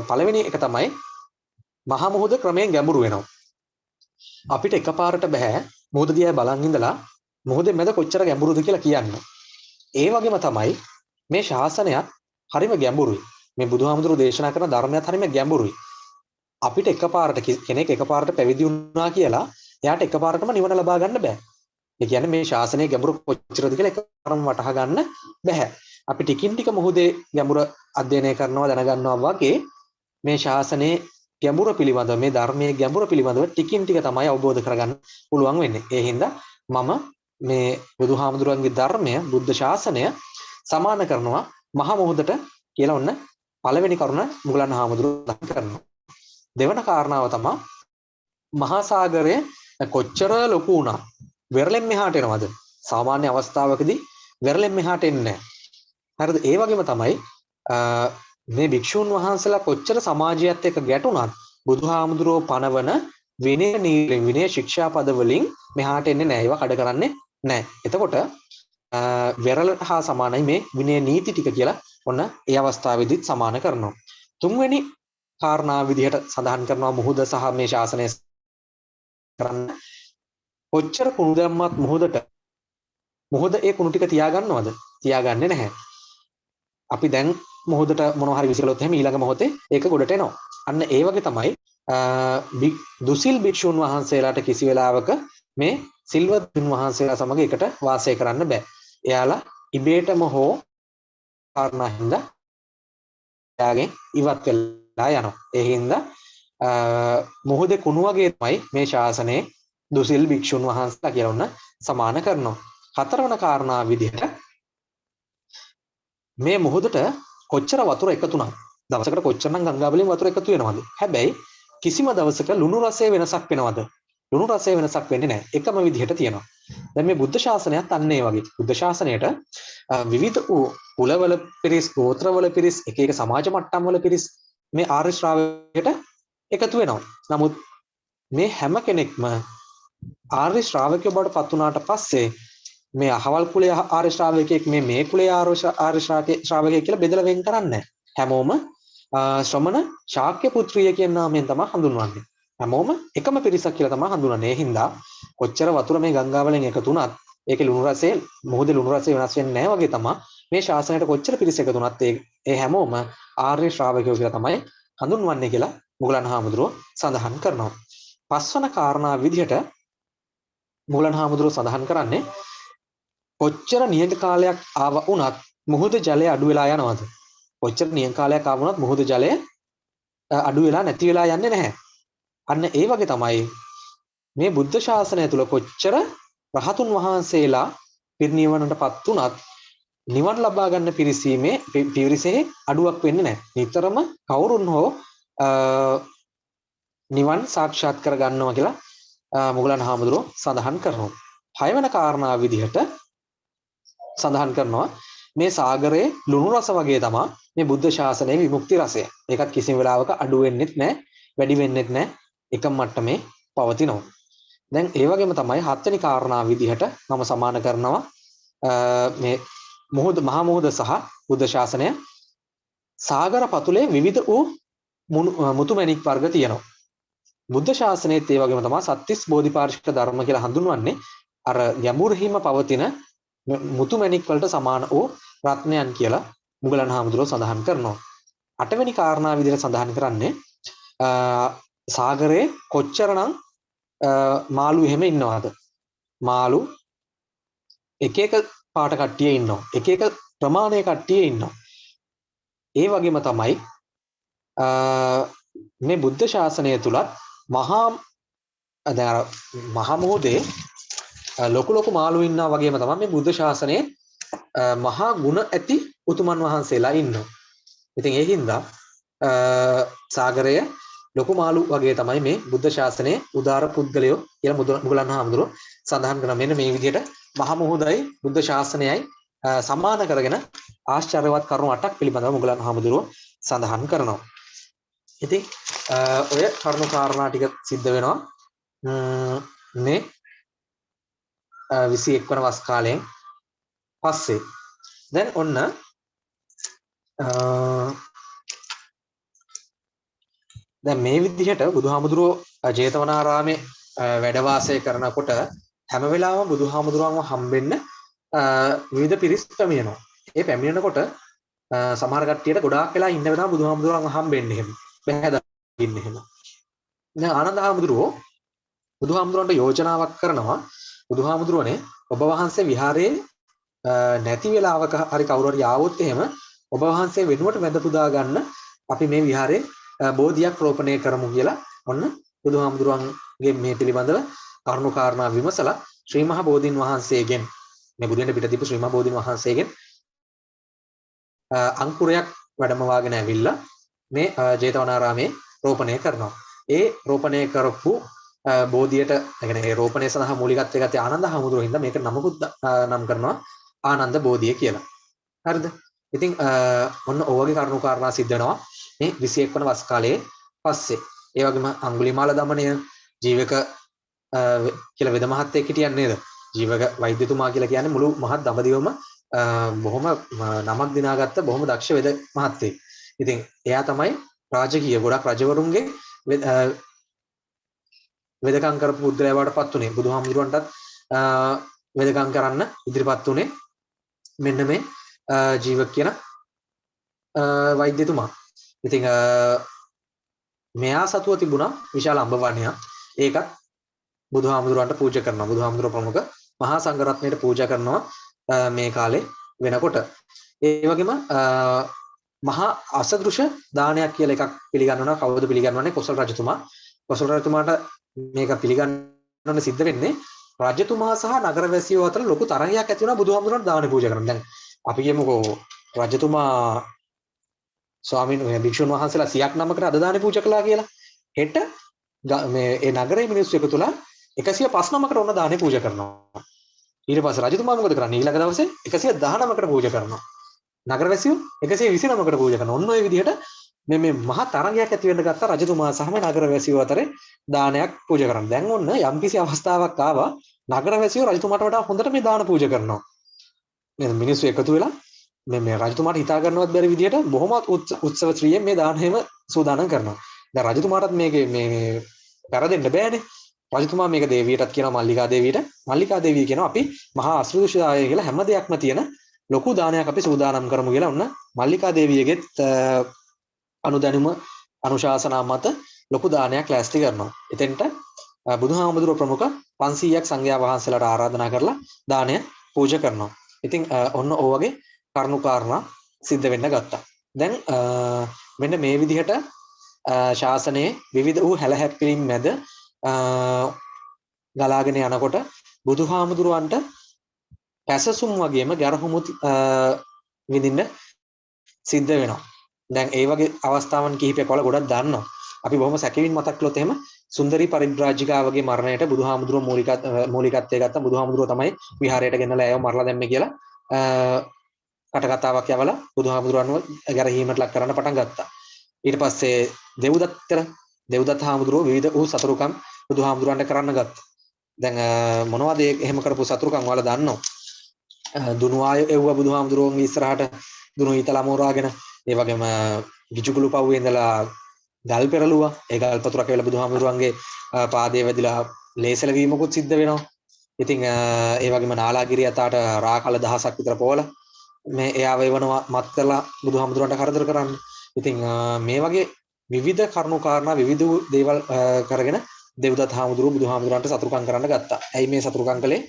පළවෙනි එක තමයි මහා මුහුද ක්‍රමයෙන් ගැඹුරු වෙනවා. අපිට එකපාරට බෑ මුහුද දිහා බලන් ඉඳලා මුහුදේ මැද කොච්චර ගැඹුරුද කියලා කියන්න. ඒ වගේම තමයි මේ ශාසනයත් හරිම ගැඹුරුයි. මේ බුදුහාමුදුරුවෝ දේශනා කරන ධර්මයත් හරිම ගැඹුරුයි. අපිට එකපාරට කෙනෙක් එකපාරට පැවිදි වුණා කියලා එයාට එකපාරටම නිවන ලබා ගන්න බෑ. ඒ කියන්නේ මේ ශාසනයේ ගැඹුරු කොච්චරද කියලා එකපාරම වටහා ගන්න බෑ. අපි ටිකින් ටික මුහුදේ ගැඹුර අධ්‍යයනය කරනවා දැනගන්නවා වගේ මේ ශාසනයේ ගැඹුර පිළිබඳව මේ ධර්මයේ ගැඹුර පිළිබඳව ටිකින් ටික තමයි අවබෝධ කරගන්න පුළුවන් වෙන්නේ. ඒ හින්දා මම මේ බුදුහාමුදුරන්ගේ ධර්මය බුද්ධ ශාසනය සමාන කරනවා මහා මුහුදට කියලා ඔන්න පළවෙනි කරුණ මුගලන් හාමුදුරුවෝ කරනවා. දෙවන කාරණාව තමයි මහා සාගරය කොච්චර ලොකු වුණා වෙරළෙන් මෙහාට එනවද? සාමාන්‍ය අවස්ථාවකදී වෙරළෙන් මෙහාට එන්නේ නැහැ. හරිද? ඒ වගේම තමයි මේ භික්ෂුන් වහන්සේලා කොච්චර සමාජයත් එක්ක ගැටුණත් බුදුහාමුදුරෝ පනවන විනය නීති විනය ශික්ෂාපද වලින් මෙහාට එන්නේ නැහැ. ඒවා කඩ කරන්නේ නැහැ. එතකොට වෙරළ හා සමානයි මේ විනය නීති ටික කියලා ඔන්න ඒ අවස්ථාවේදීත් සමාන කරනවා. තුන්වෙනි කාරණා විදිහට සඳහන් කරනවා මුහුද සහ මේ ශාසනය කරන්න කොච්චර කුණු දැම්මත් මුහුද ඒ කුණු ටික තියාගන්නවද? තියාගන්නේ නැහැ. අපි දැන් මොහොතට මොනවා හරි විසිකලොත් එහෙම ඊළඟ මොහොතේ ඒක ගොඩට එනවා. අන්න ඒ වගේ තමයි දුසිල් භික්ෂුන් වහන්සේලාට කිසි වෙලාවක මේ සිල්වත් භික්ෂුන් වහන්සේලා සමග එකට වාසය කරන්න බෑ. එයාලා ඉබේටම හෝ කාරණා හින්දා එයාගෙන් ඉවත් වෙලා යනවා. ඒ හින්දා මොහොතේ කුණු වගේ තමයි මේ ශාසනයේ දුසිල් භික්ෂුන් වහන්සේලා කියලා උන්න සමාන කරනවා. හතරවන කාරණා විදිහට මේ මොහොතට කොච්චර වතුර එකතු වුණා දවසකට කොච්චරනම් ගංගා වලින් වතුර එකතු වෙනවද? හැබැයි කිසිම දවසක ලුණු රසයේ වෙනසක් වෙනවද? ලුණු රසයේ වෙනසක් වෙන්නේ නැහැ. එකම විදිහට තියෙනවා. දැන් මේ බුද්ධ ශාසනයත් අන්න ඒ වගේ. බුද්ධ ශාසනයට විවිධ වූ කුලවල පිරිස්, ගෝත්‍රවල පිරිස්, එක එක සමාජ මට්ටම් වල පිරිස් මේ ආර්ය ශ්‍රාවකයට එකතු වෙනවා. නමුත් මේ හැම කෙනෙක්ම ආර්ය ශ්‍රාවකයෝ බවට පත් වුණාට පස්සේ මේ අහවල් කුලයේ ආර්ය ශ්‍රාවකයෙක් මේ කුලයේ ආර්ය ශ්‍රාවකයෙක් කියලා බෙදලා වෙන් කරන්නේ නැහැ. හැමෝම ශ්‍රමණ ශාක්‍ය පුත්‍රිය කියන නාමයෙන් තමයි හඳුන්වන්නේ. හැමෝම එකම පිරිසක් කියලා තමයි හඳුන්වන්නේ. ඒ හින්දා කොච්චර වතුර මේ ගංගා වලින් එකතු වුණත් ඒකේ ලුණු රසය මොහොතේ ලුණු රසය වෙනස් වෙන්නේ නැහැ වගේ තමයි මේ ශාසනයට කොච්චර පිරිස එකතු වුණත් ඒ හැමෝම ආර්ය ශ්‍රාවකයෝ කියලා තමයි හඳුන්වන්නේ කියලා මුගලන් හාමුදුරුවෝ සඳහන් කරනවා. පස්වන කාරණා විදිහට මුගලන් හාමුදුරුවෝ සඳහන් කරන්නේ කොච්චර නියඟ කාලයක් ආව වුණත් මුහුද ජලය අඩු වෙලා යනවද? කොච්චර නියඟ කාලයක් ආව වුණත් මුහුද ජලය අඩු වෙලා නැති වෙලා යන්නේ නැහැ. අන්න ඒ වගේ තමයි මේ බුද්ධ ශාසනය තුල කොච්චර රහතුන් වහන්සේලා පිරිනිවනටපත් වුණත් නිවන් ලබා ගන්න පිරිසේ අඩුවක් වෙන්නේ නැහැ. නිතරම කවුරුන් හෝ නිවන් සාක්ෂාත් කර ගන්නවා කියලා මුගලන් හාමුදුරුවෝ සඳහන් කරනවා. හයවන කාරණා විදිහට සඳහන් කරනවා මේ සාගරයේ ලුණු රස වගේ තමයි මේ බුද්ධ ශාසනයේ විමුක්ති රසය. ඒකත් කිසිම වෙලාවක අඩු වෙන්නෙත් නැහැ, වැඩි වෙන්නෙත් නැහැ. එකම මට්ටමේ පවතිනවා. දැන් ඒ වගේම තමයි හත්වෙනි කාරණා විදිහට මම සමාන කරනවා මේ මහා මුහුද සහ බුද්ධ ශාසනය සාගර පතුලේ විවිධ වූ මුතුමැණික් වර්ග තියෙනවා. බුද්ධ ශාසනයේත් ඒ වගේම තමයි සත්‍තිස් බෝධිපාක්ෂික ධර්ම කියලා හඳුන්වන්නේ අර ගැඹුරින්ම පවතින මුතුමැණික් වලට සමාන වූ රත්නයන් කියලා මුගලන් හාමුදුරුවෝ සඳහන් කරනවා. අටවෙනි කාරණා විදිහට සඳහන් කරන්නේ සාගරයේ කොච්චරනම් මාළු එහෙම ඉන්නවද? මාළු එක එක පාට කට්ටිය ඉන්නවා. එක එක ප්‍රමාණයේ කට්ටිය ඉන්නවා. ඒ වගේම තමයි මේ බුද්ධ ශාසනය තුලත් මහා මුහුදේ ලොකු මාළු ඉන්නා වගේම තමයි මේ බුද්ධ ශාසනයේ මහා ගුණ ඇති උතුමන් වහන්සේලා ඉන්නවා. ඉතින් ඒ හින්දා සාගරය ලොකු මාළු වගේ තමයි මේ බුද්ධ ශාසනයේ උදාර පුද්ගලයෝ කියලා මුගලන් හාමුදුරුවෝ සඳහන් කරන මෙන්න මේ විදිහට මහා මුහුදයි බුද්ධ ශාසනයයි සමාන කරගෙන ආශ්චර්යවත් කරුණු 8ක් පිළිබඳව මුගලන් හාමුදුරුවෝ සඳහන් කරනවා. ඉතින් ඔය කරුණු කාරණා ටික සිද්ධ වෙනවා මේ 21 වන වස් කාලයෙන් පස්සේ. දැන් ඔන්න දැන් මේ විදිහට බුදුහාමුදුරුවෝ ජේතවනාරාමේ වැඩ වාසය කරනකොට හැම වෙලාවෙම බුදුහාමුදුරුවන්ව හම්බෙන්න විවිධ පිරිස් පැමිණෙනවා. ඒ පැමිණෙනකොට සමහර කට්ටියට ගොඩාක් වෙලා ඉන්න වෙලාව බුදුහාමුදුරුවන්ව හම්බෙන්නේ එහෙම. බැහැදා ඉන්නේ එහෙම. දැන් ආනන්ද හාමුදුරුවෝ බුදුහාමුදුරන්ට යෝජනාවක් කරනවා බුදුහාමුදුරනේ ඔබ වහන්සේ විහාරයේ නැති වෙලාවක හරි කවුරු හරි ආවොත් එහෙම ඔබ වහන්සේ වෙනුවට වැඳ පුදා ගන්න අපි මේ විහාරයේ බෝධියක් රෝපණය කරමු කියලා ඔන්න බුදුහාමුදුරන්ගේ මේ පිළිබඳව කරුණු කාරණා විමසලා ශ්‍රී මහ බෝධින් වහන්සේගෙන් මේ බුදුන් පිට දීපු ශ්‍රී මහ බෝධින් වහන්සේගෙන් අංකුරයක් වැඩමවාගෙන ඇවිල්ලා මේ ජේතවනාරාමේ රෝපණය කරනවා. ඒ රෝපණය කරපු බෝධියට يعني රෝපණය සඳහා මූලිකත්වයේ ගත්තේ ආනන්ද හාමුදුරුවෝ හින්දා මේක නමකුත් නම් කරනවා ආනන්ද බෝධිය කියලා. හරිද? ඉතින් ඔන්න ඔයගේ කරුණු කාරණා සිද්ධ වෙනවා මේ 21 වන වස් කාලයේ පස්සේ. ඒ වගේම අඟුලිමාල දමනය ජීවක කියලා වෙද මහත්තයෙක් හිටියන් නේද? ජීවක වෛද්‍යතුමා කියලා කියන්නේ මුළු මහත් දඹදිවම බොහොම නමක් දිනාගත්ත බොහොම දක්ෂ වෙද මහත්තයෙක්. ඉතින් එයා තමයි රාජකීය ගොඩක් රජවරුන්ගේ වෙදකම් කරපු පුද්ගලයා වඩපත් උනේ. බුදුහාමුදුරන්ටත් වෙදකම් කරන්න ඉදිරිපත් උනේ මෙන්න මේ ජීවක කියන වෛද්‍යතුමා. ඉතින් මෙයා සතුව තිබුණා විශාල අඹවණයක්. ඒකත් බුදුහාමුදුරන්ට පූජා කරනවා. බුදුහාමුදුර ප්‍රමුඛ මහා සංඝරත්නයට පූජා කරනවා මේ කාලේ වෙනකොට. ඒ වගේම මහා අසදෘශ දානයක් කියලා එකක් පිළිගන්නවා. කවුද පිළිගන්නවන්නේ? කොසල් රජතුමා. කොසල් රජතුමාට මේක පිළිගන්නන්න සිද්ධ වෙන්නේ රජතුමා සහ නගරවැසියෝ අතර ලොකු තරහයක් ඇති වුණා බුදුහාමුදුරන්ට දාන පූජා කරන්න. දැන් අපි කියමුකෝ රජතුමා ස්වාමීන් වහන්සේ භික්ෂුන් වහන්සේලා 100ක් නමකට අද දාන පූජා කළා කියලා. හෙට මේ ඒ නගරයේ මිනිස්සු එකතු වෙලා 105 නමකට ඔන්න දානේ පූජා කරනවා. ඊට පස්සේ රජතුමා මොකද කරන්නේ? ඊළඟ දවසේ 119කට පූජා කරනවා. නගරවැසියෝ 129කට පූජා කරනවා. ඔන්න ඔය විදිහට මේ මහා තරගයක් ඇති වෙන්න ගත්ත රජතුමා සහ මේ නගරවැසියෝ අතරේ දානයක් පූජා කරනවා. දැන් ඔන්න යම්කිසි අවස්ථාවක් ආවා නගරවැසියෝ රජතුමාට වඩා හොඳට මේ දාන පූජා කරනවා. මේ මිනිස්සු එකතු වෙලා මේ රජතුමාට හිතා ගන්නවත් බැරි විදිහට බොහොම උත්සව ශ්‍රීයෙන් මේ දානහෙම සූදානම් කරනවා. දැන් රජතුමාටත් මේකේ මේ කරදෙන්න බෑනේ. රජතුමා මේක දේවියටත් කියනවා මල්ලිකා දේවියට. මල්ලිකා දේවිය කියනවා අපි මහා අසෘෂ්ඨාය කියලා හැම දෙයක්ම තියෙන ලොකු දානයක් අපි සූදානම් කරමු කියලා ඔන්න මල්ලිකා දේවියගෙත් අනුදැනුම අනුශාසනා මත ලොකු දානයක් ලෑස්ති කරනවා. එතෙන්ට බුදුහාමුදුරුවෝ ප්‍රමුඛ 500ක් සංඝයා වහන්සේලාට ආරාධනා කරලා දානය පූජා කරනවා. ඉතින් ඔන්න ඔය වගේ කරුණු කාරණා සිද්ධ වෙන්න ගත්තා. දැන් මෙන්න මේ විදිහට ශාසනයේ විවිධ වූ හැලහැප්පීම් මැද ගලාගෙන යනකොට බුදුහාමුදුරුවන්ට පැසසුම් වගේම ගැරහුමුත් විඳින්න සිද්ධ වෙනවා. දැන් ඒ වගේ අවස්ථාවන් කිහිපයක් වල ගොඩක් දන්නවා. අපි බොහොම සැකෙමින් මතක් කළොත් එහෙම සුන්දරී පරිබ්‍රාජිකාවගේ මරණයට බුදුහාමුදුරුවෝ මූලිකත්වයේ ගත්ත බුදුහාමුදුරුවෝ තමයි විහාරයට ගෙනලා ඇයව මරලා දැම්මේ කියලා කටකතාවක් යවලා බුදුහාමුදුරුවන්ව ගැරහීමට ලක් කරන්න පටන් ගත්තා. ඊට පස්සේ දෙව්දත්ත හාමුදුරුවෝ විවිධ වූ සතුරුකම් බුදුහාමුදුරුවන්ට කරන්න ගත්තා. දැන් මොනවද එහෙම කරපු සතුරුකම් වල දන්නෝ? දුනුආය එව්ව බුදුහාමුදුරුවන්ගේ ඉස්සරහට දුනු ඊතල අමෝරාගෙන ඒ වගේම ගිජුකුළු පව්වේ ඉඳලා ගල් පෙරළුවා. ඒ ගල් පතුරක වෙලා බුදුහාමුදුරුවන්ගේ පාදයේ වැදිලා ලේසල වීමකුත් සිද්ධ වෙනවා. ඉතින් ඒ වගේම නාලාගිරිය අතට රාකල දහසක් විතර පොවල මේ එයාව එවනවා මත් කරලා බුදුහාමුදුරන්ට කරදර කරන්න. ඉතින් මේ වගේ විවිධ කරුණු කාරණා විවිධ දේවල් කරගෙන දෙව්දත් හාමුදුරුවෝ බුදුහාමුදුරන්ට සතුරුකම් කරන්න ගත්තා. ඇයි මේ සතුරුකම් කළේ?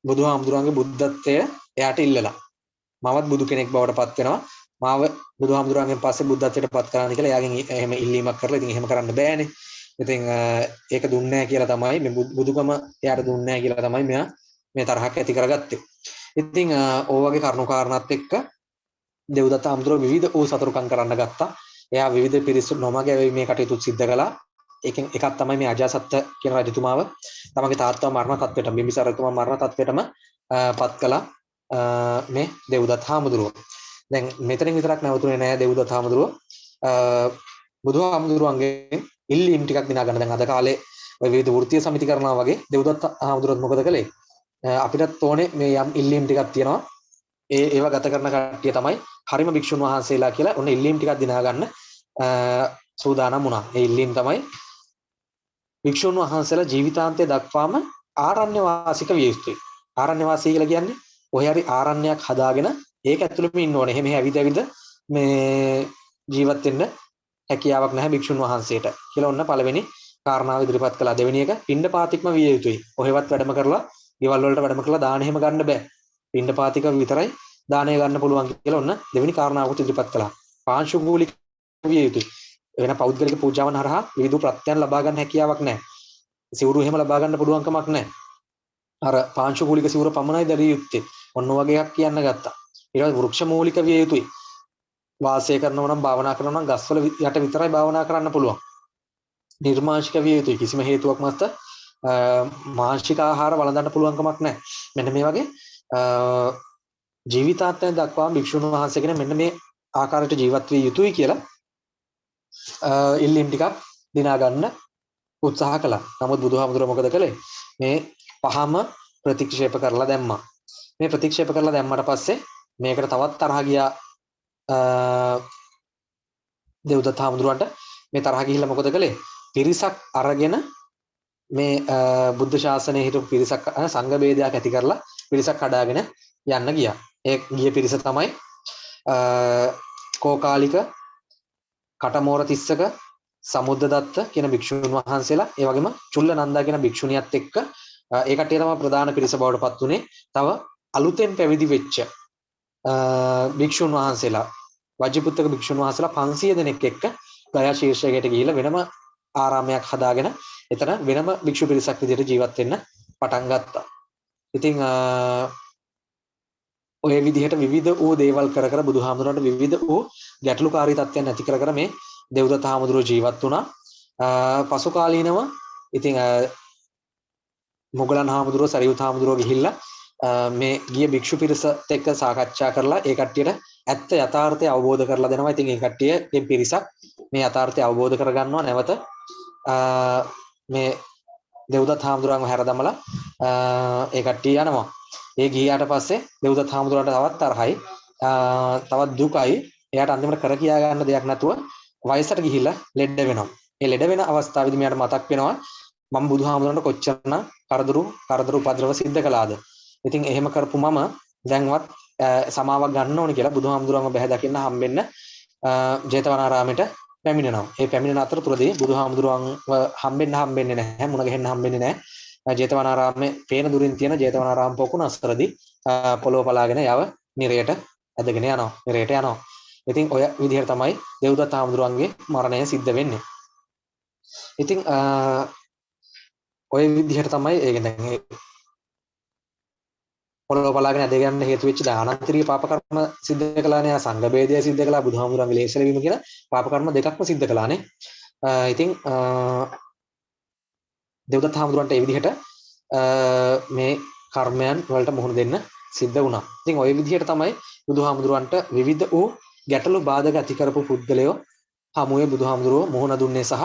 බුදුහාමුදුරන්ගේ බුද්ධත්වය එයාට ඉල්ලලා. මමත් බුදු කෙනෙක් බවට පත් වෙනවා. මාව බුදුහාමුදුරන්ගෙන් පස්සේ බුද්ධත්වයට පත් කරන්න කියලා එයාගෙන් එහෙම ඉල්ලීමක් කරලා ඉතින් එහෙම කරන්න බෑනේ. ඉතින් ඒක දුන්නේ නැහැ කියලා තමයි මේ බුදුකම එයාට දුන්නේ නැහැ කියලා තමයි මෙයා මේ තරහක් ඇති කරගත්තේ. ඉතින් ඕ වගේ කරුණු කාරණාත් එක්ක දෙව්දත්ත හාමුදුරුවෝ විවිධ වූ සතුරුකම් කරන්න ගත්තා. එයා විවිධ පිරිසු නොමග මේ කටයුතු සිද්ධ කළා. ඒකෙන් එකක් තමයි මේ අජාසත්ත කියන රජතුමාව තමගේ තාත්තා මරණ තත්ත්වයට බිම්බිසාර රජතුමා මරණ තත්ත්වයටම පත් කළා මේ දෙව්දත්ත හාමුදුරුවෝ. දැන් මෙතනින් විතරක් නැවතුනේ නෑ දෙව්දත්ත හාමුදුරුවෝ. බුදුහාමුදුරුවන්ගෙන් ඉල්ලීම් ටිකක් දිනා ගන්න. දැන් අද කාලේ ඔය විවිධ වෘත්තීය සමිති කරනවා වගේ දෙව්දත්ත හාමුදුරුවෝ මොකද කළේ? අපිටත් ඕනේ මේ යම් ඉල්ලීම් ටිකක් තියෙනවා. ඒව ගත කරන කට්ටිය තමයි හරිම භික්ෂුන් වහන්සේලා කියලා ඔන්න ඉල්ලීම් ටිකක් දිනා ගන්න සූදානම් වුණා. ඒ ඉල්ලීම් තමයි භික්ෂුන් වහන්සේලා ජීවිතාන්තය දක්වාම ආරණ්‍ය වාසික විය යුතුයි. ආරණ්‍ය වාසී කියලා කියන්නේ ඔය හරි ආරණ්‍යයක් හදාගෙන ඒක ඇතුළෙම ඉන්න ඕනේ. එහෙම ඇවිද මේ ජීවත් වෙන්න හැකියාවක් නැහැ භික්ෂුන් වහන්සේට කියලා ඔන්න පළවෙනි කාරණාව ඉදිරිපත් කළා. දෙවෙනි එක පිණ්ඩපාතිකම විය යුතුයි. ඔහෙවත් වැඩම කරලා ගෙවල් වලට වැඩම කරලා දාන එහෙම ගන්න බෑ. පිණ්ඩපාතික විතරයි දානය ගන්න පුළුවන් කියලා ඔන්න දෙවෙනි කාරණාවකුත් ඉදිරිපත් කළා. පාංශුකූලික විය යුතුයි. වෙන පෞද්ගලික පූජාවන් හරහා විවිධ ප්‍රත්‍යයන් ලබා ගන්න හැකියාවක් නැහැ. සිවුරු එහෙම ලබා ගන්න පුළුවන් කමක් නැහැ. අර පාංශුකූලික සිවුර පමණයි දැරිය යුත්තේ. ඔන්න වගේ එකක් කියන්න ගත්තා. ඊට පස්සේ වෘක්ෂ මූලික විය යුතුයි. වාසය කරනවා නම් භාවනා කරනවා නම් ගස්වල යට විතරයි භාවනා කරන්න පුළුවන්. නිර්මාංශික විය යුතුයි. කිසිම හේතුවක් මත මාංශික ආහාර වළඳන්න පුළුවන් කමක් නැහැ. මෙන්න මේ වගේ ජීවිතාන්තය දක්වා භික්ෂුන් වහන්සේ කෙනෙක් මෙන්න මේ ආකාරයට ජීවත් විය යුතුයි කියලා ඉල්ලීම් ටිකක් දිනා ගන්න උත්සාහ කළා. නමුත් බුදුහාමුදුරුවෝ මොකද කළේ? මේ පහම ප්‍රතික්ෂේප කරලා දැම්මා. මේ ප්‍රතික්ෂේප කරලා දැම්මට පස්සේ මේකට තවත් තරහ ගියා දෙව්දත්ත හාමුදුරුවන්ට. මේ තරහ ගිහිල්ලා මොකද කළේ? පිරිසක් අරගෙන මේ බුද්ධ ශාසනයේ හිටපු පිරිසක් සංඝ ભેදයක් ඇති කරලා පිරිසක් හදාගෙන යන්න ගියා. ඒ ගිය පිරිස තමයි කෝකාලික, කටමෝර තිස්සක, සමුද්දදත්ත කියන භික්ෂුන් වහන්සේලා, ඒ වගේම චුල්ල නන්දා කියන භික්ෂුණියත් එක්ක ඒ කට්ටිය තමයි ප්‍රධාන පිරිස බවට පත් උනේ. තව අලුතෙන් පැවිදි වෙච්ච භික්ෂුන් වහන්සේලා, වජ්ජපුත්තක භික්ෂුන් වහන්සේලා 500 දෙනෙක් එක්ක ගයා ශීර්ෂයකට ගිහිල්ලා වෙනම ආරාමයක් හදාගෙන එතන වෙනම භික්ෂු පිරිසක් විදිහට ජීවත් වෙන්න පටන් ගත්තා. ඉතින් ඔය විදිහට විවිධ වූ දේවල් කර කර බුදුහාමුදුරන්ට විවිධ වූ ගැටලුකාරී තත්ත්වයන් ඇති කර කර මේ දෙව්දත්ත හාමුදුරුවෝ ජීවත් වුණා. පසු කාලීනව ඉතින් මොගලන් හාමුදුරුවෝ සරියුත් හාමුදුරුවෝ ගිහිල්ලා මේ ගිය භික්ෂු පිරිසත් එක්ක සාකච්ඡා කරලා ඒ කට්ටියට ඇත්ත යථාර්ථය අවබෝධ කරලා දෙනවා. ඉතින් ඒ කට්ටිය මේ පිරිසක් මේ යථාර්ථය අවබෝධ කරගන්නවා. නැවත මේ දෙව්දත්ත හාමුදුරුවන්ව හැර දමලා ඒ කට්ටිය යනවා. ඒ ගියාට පස්සේ දෙව්දත්ත හාමුදුරුවන්ට තවත් තරහයි, තවත් දුකයි. එයාට අන්තිමට කර කියා ගන්න දෙයක් නැතුව වයසට ගිහිල්ලා ලෙඩ වෙනවා. ඒ ලෙඩ වෙන අවස්ථාවේදී මෙයාට මතක් වෙනවා මම බුදුහාමුදුරන්ට කොච්චරන කරදර උපද්‍රව සිද්ධ කළාද. ඉතින් එහෙම කරපු මම දැන්වත් සමාවක් ගන්න ඕනේ කියලා බුදුහාමුදුරන්ව බැහැ දකින්න හම්බෙන්න ජේතවනාරාමයට පැමිණෙනවා. ඒ පැමිණෙන අතරතුරදී බුදුහාමුදුරන්ව හම්බෙන්නේ නැහැ, මුණ ගැහෙන්න හම්බෙන්නේ නැහැ. ජේතවනාරාමේ පේන දුරින් තියෙන ජේතවනාරාම පොකුණ අස්තරදී පොළොව පලාගෙන යව නිරයට ඇදගෙන යනවා. නිරයට යනවා. ඉතින් ඔය විදිහට තමයි දෙව්දත්ත හාමුදුරන්ගේ මරණය සිද්ධ වෙන්නේ. ඉතින් ඔය විදිහට තමයි ඒක දැන් පොළොව පලාගෙන ඇදගෙන හේතු වෙච්ච දානන්තරීය පාප කර්ම සිද්ධ කළානේ. සංඝ ભેදය සිද්ධ කළා, බුදුහාමුදුරන්ගේ ලේසල වීම කියන පාප කර්ම දෙකක්ම සිද්ධ කළානේ. ඉතින් දෙව්දත්ත හාමුදුරන්ට ඒ විදිහට මේ කර්මයන් වලට මුහුණ දෙන්න සිද්ධ වුණා. ඉතින් ওই විදිහට තමයි බුදුහාමුදුරන්ට විවිධ වූ ගැටලු බාධක ඇති කරපු පුද්ගලයෝ හමුවේ බුදුහාමුදුරුවෝ මුහුණ දුන්නේ සහ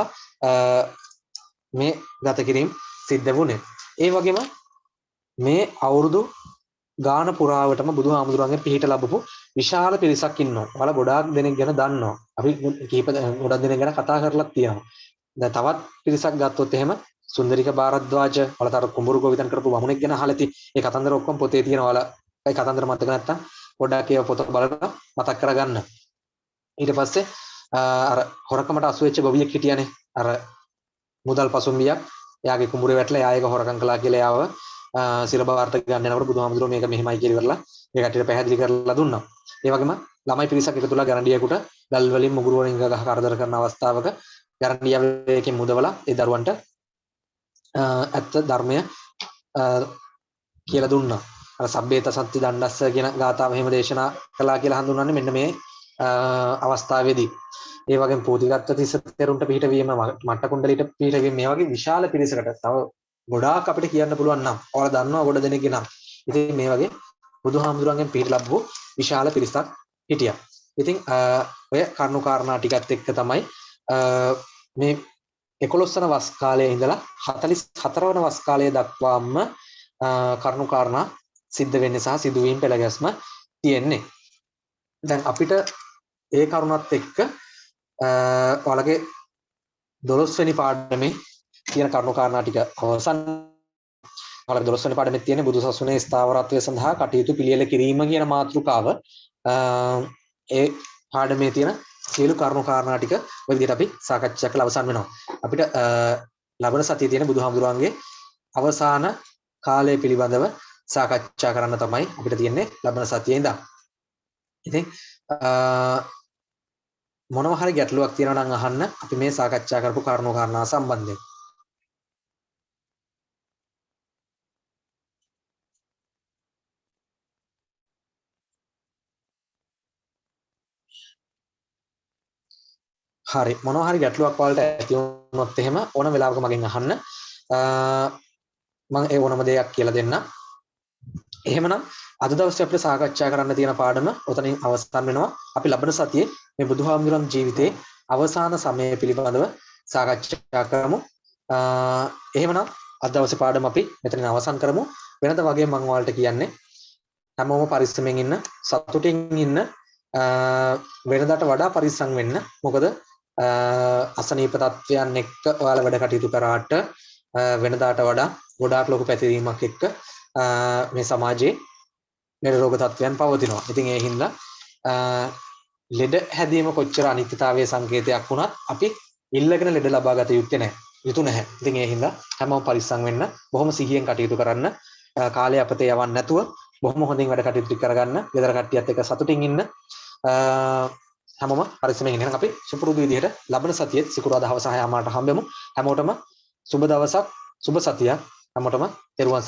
මේ ගත කිරීම සිද්ධ වුණේ. ඒ වගේම මේ අවුරුදු ගාන පුරාවටම බුදුහාමුදුරන්ගේ පිහිට ලැබපු විශාල පිරිසක් ඉන්නවා. ඔයාලා ගොඩාක් දෙනෙක් ගැන දන්නවා. අපි ගොඩක් දෙනෙක් ගැන කතා කරලා තියෙනවා. දැන් තවත් පිරිසක් ගත්තොත් එහෙම සුන්දරික භාරද්වාජ, ඔයාලට කුඹුරු ගෝවිතන් කරපු බමුණෙක් ගැන අහලා ඇති. ඒ කතන්දර ඔක්කොම පොතේ තියෙනවා. ඔයාලා ඒ කතන්දර මතක නැත්තම් පොඩ්ඩක් ඒව පොත බලලා මතක් කරගන්න. ඊට පස්සේ අර හොරකමට අසු වෙච්ච ගොවියෙක් හිටියානේ. අර මුදල් පසුම්බියක් එයාගේ කුඹුරේ වැටලා එයා ඒක හොරකම් කළා කියලා එයාව සිරබාර්ථ ගන්න යනකොට බුදුහාමුදුරුවෝ මේක මෙහෙමයි කියලා ඉවරලා ඒ කට්ටියට පැහැදිලි කරලා දුන්නා. ඒ වගේම ළමයි පිරිසක් එකතුලා ගැරන්ඩියෙකුට ගල් වලින් මුගුරු වලින් ගහ කරදර කරන අවස්ථාවක ගැරන්ඩියාවේකින් මුදවලා ඒ දරුවන්ට ඇත්ත ධර්මය කියලා දුන්නා. අර සබ්බේත සත්‍ය දණ්ඩස්ස කියන ගාථාව එහෙම දේශනා කළා කියලා හඳුන්වන්නේ මෙන්න මේ අවස්ථාවේදී. ඒ වගේම පූතිගත්ත තිස්ස තෙරුන්ට පිහිටවීම, මට්ට කුණ්ඩලීට පිහිටවීම, මේ වගේ විශාල පිරිසකට තව ගොඩාක් අපිට කියන්න පුළුවන් නම් ඔයාලා දන්නවා ගොඩ දෙනෙක්ගේ නම්. ඉතින් මේ වගේ බුදුහාමුදුරන්ගෙන් පිහිට ලැබුව විශාල පිරිසක් හිටියා. ඉතින් ඔය කරුණු කාරණා ටිකත් එක්ක තමයි මේ 11 වන වස් කාලයේ ඉඳලා 44 වන වස් කාලය දක්වාම කරුණු කාරණා සිද්ධ වෙන්නේ සහ සිදුවීම් පෙළගැස්ම තියෙන්නේ. දැන් අපිට ඒ කරුණත් එක්ක ඔයාලගේ 12 වෙනි පාඩමේ තියෙන කරුණු කාරණා ටික අවසන්. ඔයාලගේ 12 වෙනි පාඩමේ තියෙන බුදුසසුනේ ස්ථාවරත්වය සඳහා කටයුතු පිළියෙල කිරීම කියන මාතෘකාව. ඒ පාඩමේ තියෙන සියලු කරුණු කාරණා ටික ඔය විදිහට අපි සාකච්ඡා කරලා අවසන් වෙනවා. අපිට ලබන සතියේ තියෙන බුදුහාමුදුරන්ගේ අවසාන කාලය පිළිබඳව සාකච්ඡා කරන්න තමයි අපිට තියෙන්නේ ලබන සතියේ ඉඳන්. ඉතින් මොනවා හරි ගැටලුවක් තියෙනවා නම් අහන්න අපි මේ සාකච්ඡා කරපු කරුණු කාරණා සම්බන්ධයෙන්. හරි, මොනවා හරි ගැටලුවක් වලට ඇති වුණොත් එහෙම ඕන වෙලාවක මගෙන් අහන්න. මම ඒ ඕනම දෙයක් කියලා දෙන්න. එහෙමනම් අද දවසේ අපිට සාකච්ඡා කරන්න තියෙන පාඩම උතනින් අවසන් වෙනවා. අපි ලබන සතියේ මේ බුදුහාමුදුරන් ජීවිතේ අවසාන සමය පිළිබඳව සාකච්ඡා කරමු. එහෙමනම් අද දවසේ පාඩම අපි මෙතනින් අවසන් කරමු. වෙනද වගේ මම ඔයාලට කියන්නේ හැමෝම පරිස්සමෙන් ඉන්න, සතුටින් ඉන්න, වෙනදාට වඩා පරිස්සම් වෙන්න. මොකද අසනීප තත්වයන් එක්ක ඔයාලා වැඩ කටයුතු කරාට වෙනදාට වඩා ගොඩාක් ලොකු පැතිරීමක් එක්ක මේ සමාජයේ නිරෝග තත්වයන් පවතිනවා. ඉතින් ඒ හින්දා ලෙඩ හැදීම කොච්චර අනිත්‍යතාවයේ සංකේතයක් වුණත් අපි ඉල්ලගෙන ලෙඩ ලබා ගත යුත්තේ නැහැ. යුතු නැහැ. ඉතින් ඒ හින්දා හැමෝම පරිස්සම් වෙන්න, බොහොම සිහියෙන් කටයුතු කරන්න, කාලය අපතේ යවන්න නැතුව බොහොම හොඳින් වැඩ කටයුතු කරගන්න, ගෙදර කට්ටියත් එක්ක සතුටින් ඉන්න. හැමෝම පරිස්සමෙන් ඉන්න. අපි සුපුරුදු විදිහට ලබන සතියේ සිකුරාදා හවස 6:00 මාට හම්බෙමු. හැමෝටම සුබ දවසක්, සුබ සතියක්. හැමෝටම තෙරුවන්